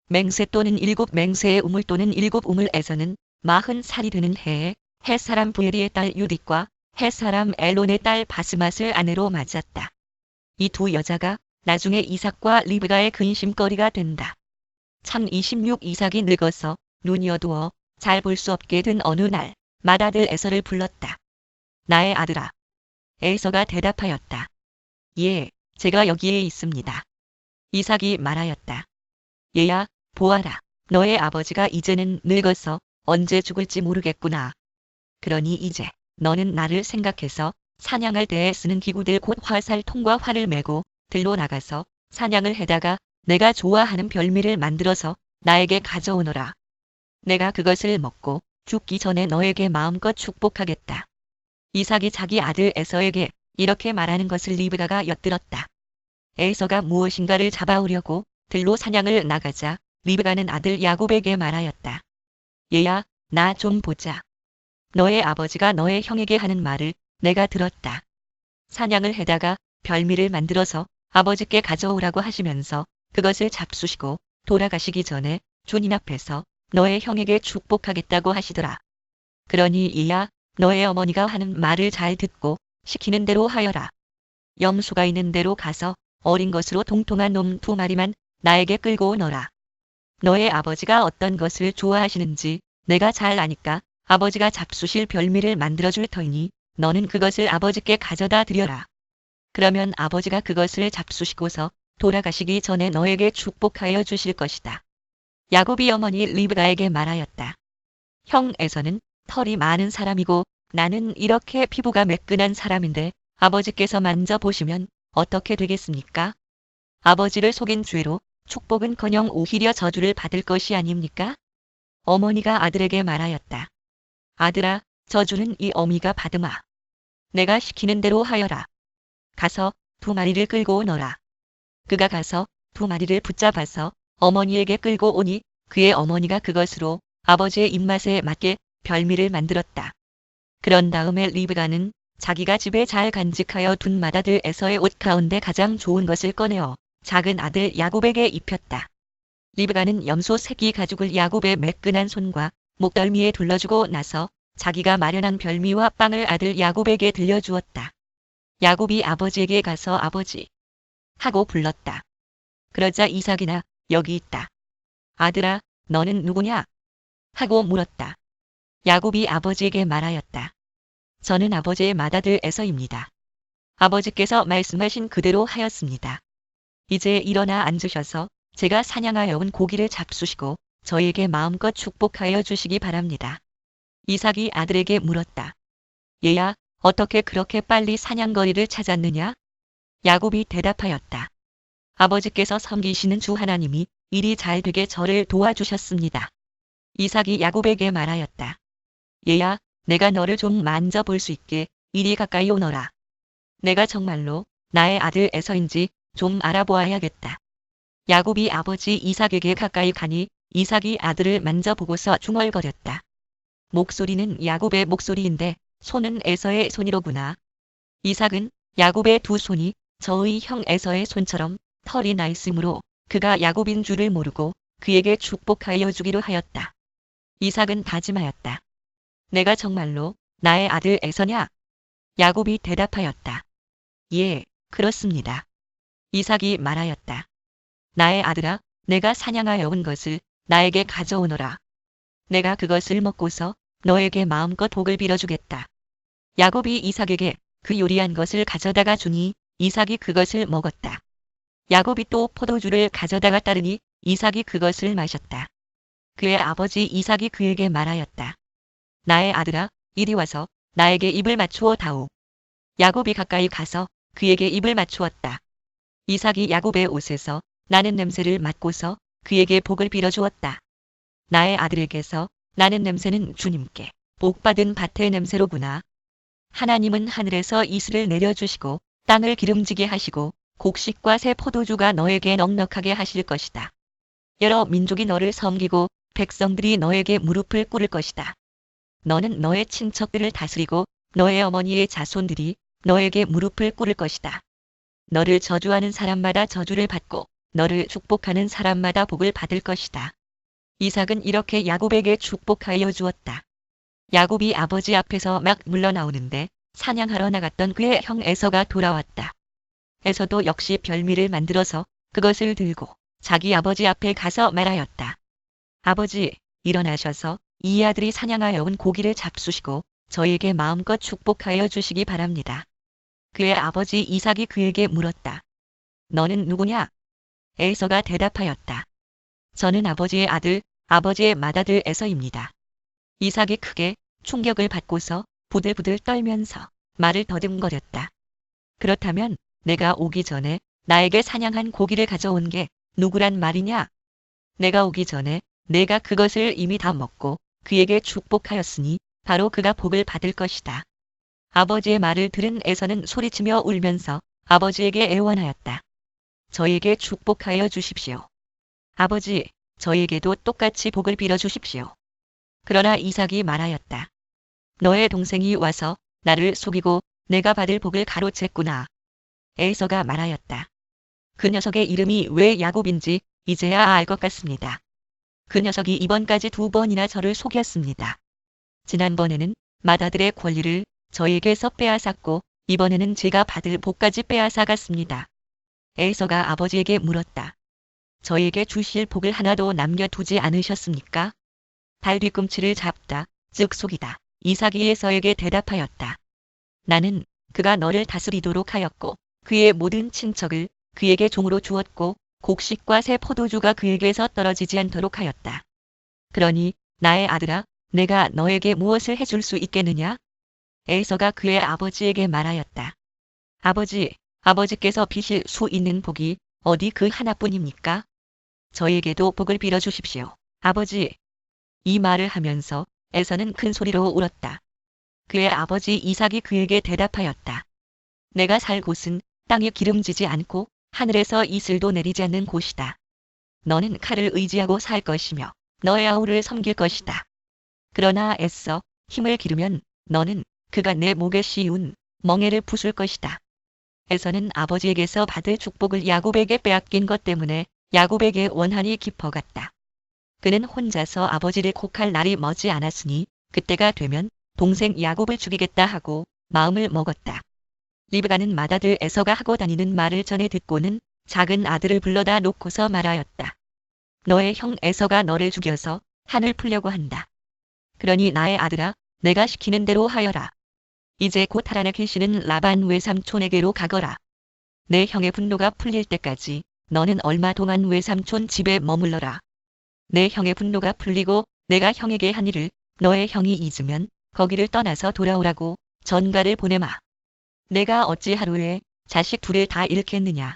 맹세 또는 일곱 맹세의 우물 또는 일곱 우물에서는 40살이 되는 해에 햇사람 부엘리의 딸 유딕과 햇사람 엘론의 딸 바스맛을 아내로 맞았다. 이 두 여자가 나중에 이삭과 리브가의 근심거리가 된다. 1026 이삭이 늙어서 눈이 어두워 잘 볼 수 없게 된 어느 날 맏아들 에서를 불렀다. 나의 아들아. 에서가 대답하였다. 예, 제가 여기에 있습니다. 이삭이 말하였다. 얘야, 보아라. 너의 아버지가 이제는 늙어서 언제 죽을지 모르겠구나. 그러니 이제 너는 나를 생각해서 사냥할 때에 쓰는 기구들 곧 화살통과 활을 메고 들로 나가서 사냥을 해다가 내가 좋아하는 별미를 만들어서 나에게 가져오너라. 내가 그것을 먹고 죽기 전에 너에게 마음껏 축복하겠다. 이삭이 자기 아들 에서에게 이렇게 말하는 것을 리브가가 엿들었다. 에서가 무엇인가를 잡아오려고 들로 사냥을 나가자 리브가는 아들 야곱에게 말하였다. 얘야, 나 좀 보자. 너의 아버지가 너의 형에게 하는 말을 내가 들었다. 사냥을 해다가 별미를 만들어서 아버지께 가져오라고 하시면서 그것을 잡수시고 돌아가시기 전에 주님 앞에서 너의 형에게 축복하겠다고 하시더라. 그러니 이야 너의 어머니가 하는 말을 잘 듣고 시키는 대로 하여라. 염소가 있는 데로 가서 어린 것으로 동통한 놈 2마리만 나에게 끌고 오너라. 너의 아버지가 어떤 것을 좋아하시는지 내가 잘 아니까 아버지가 잡수실 별미를 만들어줄 터이니 너는 그것을 아버지께 가져다 드려라. 그러면 아버지가 그것을 잡수시고서 돌아가시기 전에 너에게 축복하여 주실 것이다. 야곱이 어머니 리브가에게 말하였다. 형 에서는 털이 많은 사람이고 나는 이렇게 피부가 매끈한 사람인데 아버지께서 만져보시면 어떻게 되겠습니까? 아버지를 속인 죄로 축복은커녕 오히려 저주를 받을 것이 아닙니까? 어머니가 아들에게 말하였다. 아들아, 저주는 이 어미가 받으마. 내가 시키는 대로 하여라. 가서 2마리를 끌고 오너라. 그가 가서 2마리를 붙잡아서 어머니에게 끌고 오니 그의 어머니가 그것으로 아버지의 입맛에 맞게 별미를 만들었다. 그런 다음에 리브가는 자기가 집에 잘 간직하여 둔 맏아들 에서의 옷 가운데 가장 좋은 것을 꺼내어 작은 아들 야곱에게 입혔다. 리브가는 염소 새끼 가죽을 야곱의 매끈한 손과 목덜미에 둘러주고 나서 자기가 마련한 별미와 빵을 아들 야곱에게 들려주었다. 야곱이 아버지에게 가서 아버지 하고 불렀다. 그러자 이삭이나 여기 있다. 아들아, 너는 누구냐? 하고 물었다. 야곱이 아버지에게 말하였다. 저는 아버지의 맏아들 에서입니다. 아버지께서 말씀하신 그대로 하였습니다. 이제 일어나 앉으셔서 제가 사냥하여 온 고기를 잡수시고 저에게 마음껏 축복하여 주시기 바랍니다. 이삭이 아들에게 물었다. 얘야, 어떻게 그렇게 빨리 사냥거리를 찾았느냐? 야곱이 대답하였다. 아버지께서 섬기시는 주 하나님이 일이 잘 되게 저를 도와주셨습니다. 이삭이 야곱에게 말하였다. 얘야, 내가 너를 좀 만져볼 수 있게 이리 가까이 오너라. 내가 정말로 나의 아들 에서인지 좀 알아보아야겠다. 야곱이 아버지 이삭에게 가까이 가니 이삭이 아들을 만져보고서 중얼거렸다. 목소리는 야곱의 목소리인데 손은 에서의 손이로구나. 이삭은 야곱의 2손이 저의 형 에서의 손처럼 털이 나 있으므로 그가 야곱인 줄을 모르고 그에게 축복하여 주기로 하였다. 이삭은 다짐하였다. 내가 정말로 나의 아들 에서냐? 야곱이 대답하였다. 예, 그렇습니다. 이삭이 말하였다. 나의 아들아, 내가 사냥하여 온 것을 나에게 가져오너라. 내가 그것을 먹고서 너에게 마음껏 복을 빌어주겠다. 야곱이 이삭에게 그 요리한 것을 가져다가 주니 이삭이 그것을 먹었다. 야곱이 또 포도주를 가져다가 따르니 이삭이 그것을 마셨다. 그의 아버지 이삭이 그에게 말하였다. 나의 아들아, 이리 와서 나에게 입을 맞추어 다오. 야곱이 가까이 가서 그에게 입을 맞추었다. 이삭이 야곱의 옷에서 나는 냄새를 맡고서 그에게 복을 빌어주었다. 나의 아들에게서 나는 냄새는 주님께 복받은 밭의 냄새로구나. 하나님은 하늘에서 이슬을 내려주시고 땅을 기름지게 하시고 곡식과 새 포도주가 너에게 넉넉하게 하실 것이다. 여러 민족이 너를 섬기고 백성들이 너에게 무릎을 꿇을 것이다. 너는 너의 친척들을 다스리고 너의 어머니의 자손들이 너에게 무릎을 꿇을 것이다. 너를 저주하는 사람마다 저주를 받고 너를 축복하는 사람마다 복을 받을 것이다. 이삭은 이렇게 야곱에게 축복하여 주었다. 야곱이 아버지 앞에서 막 물러나오는데 사냥하러 나갔던 그의 형 에서가 돌아왔다. 에서도 역시 별미를 만들어서 그것을 들고 자기 아버지 앞에 가서 말하였다. 아버지, 일어나셔서 이 아들이 사냥하여 온 고기를 잡수시고 저에게 마음껏 축복하여 주시기 바랍니다. 그의 아버지 이삭이 그에게 물었다. 너는 누구냐? 에서가 대답하였다. 저는 아버지의 아들, 아버지의 맏아들 에서입니다. 이삭이 크게 충격을 받고서 부들부들 떨면서 말을 더듬거렸다. 그렇다면 내가 오기 전에 나에게 사냥한 고기를 가져온 게 누구란 말이냐? 내가 오기 전에 내가 그것을 이미 다 먹고 그에게 축복하였으니 바로 그가 복을 받을 것이다. 아버지의 말을 들은 에서는 소리치며 울면서 아버지에게 애원하였다. 저에게 축복하여 주십시오. 아버지, 저에게도 똑같이 복을 빌어주십시오. 그러나 이삭이 말하였다. 너의 동생이 와서 나를 속이고 내가 받을 복을 가로챘구나. 에서가 말하였다. 그 녀석의 이름이 왜 야곱인지 이제야 알 것 같습니다. 그 녀석이 이번까지 2번이나 저를 속였습니다. 지난번에는 맏아들의 권리를 저에게서 빼앗았고 이번에는 제가 받을 복까지 빼앗아갔습니다. 에서가 아버지에게 물었다. 저에게 주실 복을 하나도 남겨두지 않으셨습니까? 발 뒤꿈치를 잡다, 즉 속이다. 이삭이 에서에게 대답하였다. 나는 그가 너를 다스리도록 하였고 그의 모든 친척을 그에게 종으로 주었고 곡식과 새 포도주가 그에게서 떨어지지 않도록 하였다. 그러니 나의 아들아, 내가 너에게 무엇을 해줄 수 있겠느냐? 에서가 그의 아버지에게 말하였다. 아버지, 아버지께서 비실 수 있는 복이 어디 그 하나뿐입니까? 저에게도 복을 빌어주십시오. 아버지. 이 말을 하면서 에서는 큰 소리로 울었다. 그의 아버지 이삭이 그에게 대답하였다. 내가 살 곳은 땅이 기름지지 않고 하늘에서 이슬도 내리지 않는 곳이다. 너는 칼을 의지하고 살 것이며 너의 아우를 섬길 것이다. 그러나 애써 힘을 기르면 너는 그가 내 목에 씌운 멍에를 부술 것이다. 에서는 아버지에게서 받을 축복을 야곱에게 빼앗긴 것 때문에 야곱에게 원한이 깊어갔다. 그는 혼자서 아버지를 곡할 날이 머지 않았으니 그때가 되면 동생 야곱을 죽이겠다 하고 마음을 먹었다. 리브가는 맏아들 에서가 하고 다니는 말을 전해 듣고는 작은 아들을 불러다 놓고서 말하였다. 너의 형 에서가 너를 죽여서 한을 풀려고 한다. 그러니 나의 아들아, 내가 시키는 대로 하여라. 이제 곧 하란에 계시는 라반 외삼촌에게로 가거라. 내 형의 분노가 풀릴 때까지 너는 얼마 동안 외삼촌 집에 머물러라. 내 형의 분노가 풀리고 내가 형에게 한 일을 너의 형이 잊으면 거기를 떠나서 돌아오라고 전가를 보내마. 내가 어찌 하루에 자식 둘을 다 잃겠느냐.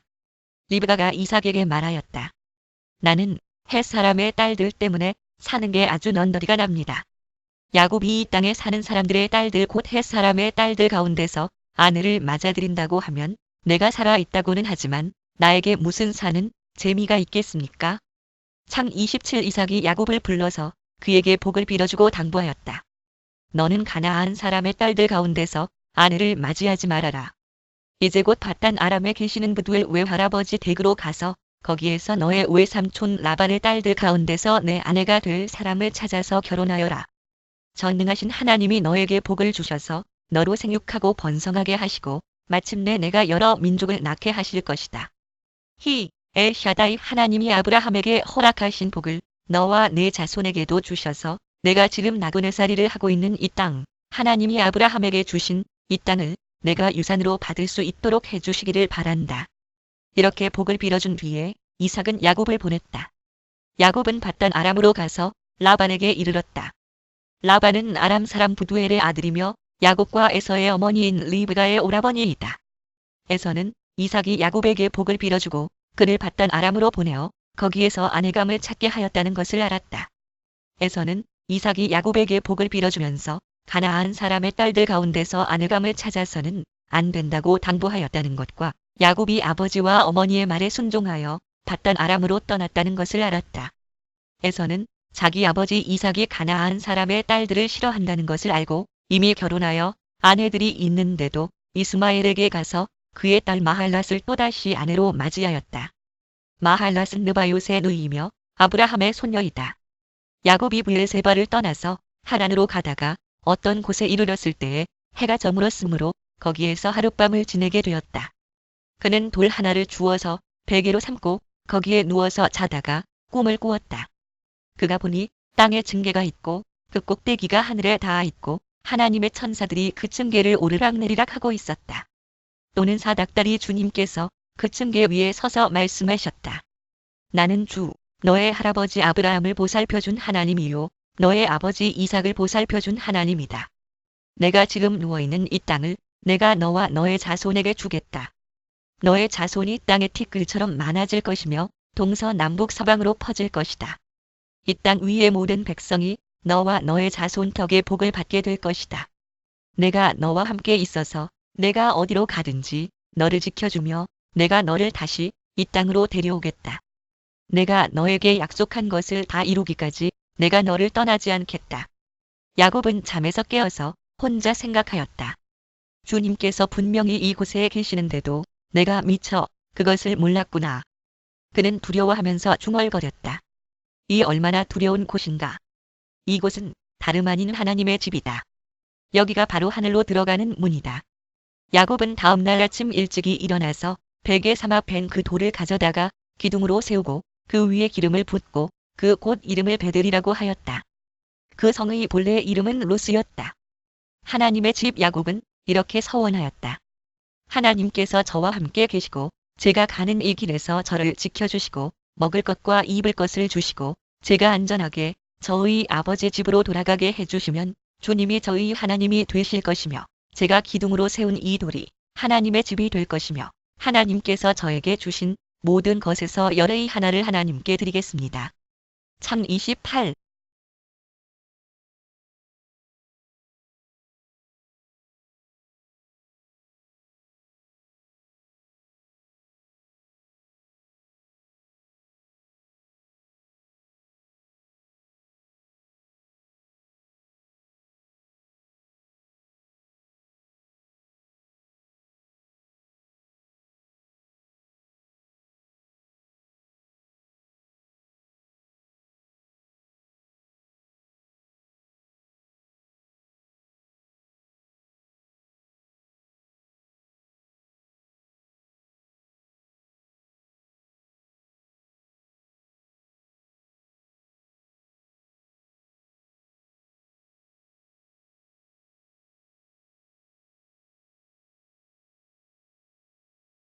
리브가가 이삭에게 말하였다. 나는 헷 사람의 딸들 때문에 사는 게 아주 넌더리가 납니다. 야곱이 이 땅에 사는 사람들의 딸들 곧 헷 사람의 딸들 가운데서 아내를 맞아들인다고 하면 내가 살아있다고는 하지만 나에게 무슨 사는 재미가 있겠습니까? 창 27 이삭이 야곱을 불러서 그에게 복을 빌어주고 당부하였다. 너는 가나안 사람의 딸들 가운데서 아내를 맞이하지 말아라. 이제 곧 밧단 아람에 계시는 브두엘 외할아버지 댁으로 가서 거기에서 너의 외삼촌 라반의 딸들 가운데서 내 아내가 될 사람을 찾아서 결혼하여라. 전능하신 하나님이 너에게 복을 주셔서 너로 생육하고 번성하게 하시고 마침내 내가 여러 민족을 낳게 하실 것이다. 엘샤다이 하나님이 아브라함에게 허락하신 복을 너와 내 자손에게도 주셔서 내가 지금 나그네살이를 하고 있는 이 땅, 하나님이 아브라함에게 주신 이 땅을 내가 유산으로 받을 수 있도록 해주시기를 바란다. 이렇게 복을 빌어준 뒤에 이삭은 야곱을 보냈다. 야곱은 밧단 아람으로 가서 라반에게 이르렀다. 라반은 아람 사람 부두엘의 아들이며 야곱과 에서의 어머니인 리브가의 오라버니이다. 에서는 이삭이 야곱에게 복을 빌어주고 그를 밧단 아람으로 보내어 거기에서 아내감을 찾게 하였다는 것을 알았다. 에서는 이삭이 야곱에게 복을 빌어주면서 가나안 사람의 딸들 가운데서 아내감을 찾아서는 안 된다고 당부하였다는 것과 야곱이 아버지와 어머니의 말에 순종하여 밧단 아람으로 떠났다는 것을 알았다. 에서는 자기 아버지 이삭이 가나안 사람의 딸들을 싫어한다는 것을 알고 이미 결혼하여 아내들이 있는데도 이스마엘에게 가서 그의 딸 마할랏을 또다시 아내로 맞이하였다. 마할랏은 느바요스의 누이이며 아브라함의 손녀이다. 야곱이 브엘세바를 떠나서 하란으로 가다가 어떤 곳에 이르렀을 때에 해가 저물었으므로 거기에서 하룻밤을 지내게 되었다. 그는 돌 하나를 주워서 베개로 삼고 거기에 누워서 자다가 꿈을 꾸었다. 그가 보니 땅에 층계가 있고 그 꼭대기가 하늘에 닿아 있고 하나님의 천사들이 그 층계를 오르락내리락 하고 있었다. 또는 사닥다리 주님께서 그 층계 위에 서서 말씀하셨다. 나는 주, 너의 할아버지 아브라함을 보살펴준 하나님이요 너의 아버지 이삭을 보살펴준 하나님이다. 내가 지금 누워있는 이 땅을 내가 너와 너의 자손에게 주겠다. 너의 자손이 땅의 티끌처럼 많아질 것이며 동서남북 서방으로 퍼질 것이다. 이 땅 위의 모든 백성이 너와 너의 자손 덕에 복을 받게 될 것이다. 내가 너와 함께 있어서 내가 어디로 가든지 너를 지켜주며 내가 너를 다시 이 땅으로 데려오겠다. 내가 너에게 약속한 것을 다 이루기까지 내가 너를 떠나지 않겠다. 야곱은 잠에서 깨어서 혼자 생각하였다. 주님께서 분명히 이곳에 계시는데도 내가 미처 그것을 몰랐구나. 그는 두려워하면서 중얼거렸다. 이 얼마나 두려운 곳인가. 이곳은 다름 아닌 하나님의 집이다. 여기가 바로 하늘로 들어가는 문이다. 야곱은 다음날 아침 일찍이 일어나서 베개 삼아 벤 그 돌을 가져다가 기둥으로 세우고 그 위에 기름을 붓고 그 곳 이름을 베들이라고 하였다. 그 성의 본래 이름은 루스였다. 하나님의 집 야곱은 이렇게 서원하였다. 하나님께서 저와 함께 계시고 제가 가는 이 길에서 저를 지켜주시고 먹을 것과 입을 것을 주시고 제가 안전하게 저의 아버지 집으로 돌아가게 해주시면 주님이 저의 하나님이 되실 것이며 제가 기둥으로 세운 이 돌이 하나님의 집이 될 것이며 하나님께서 저에게 주신 모든 것에서 열의 하나를 하나님께 드리겠습니다. 참 28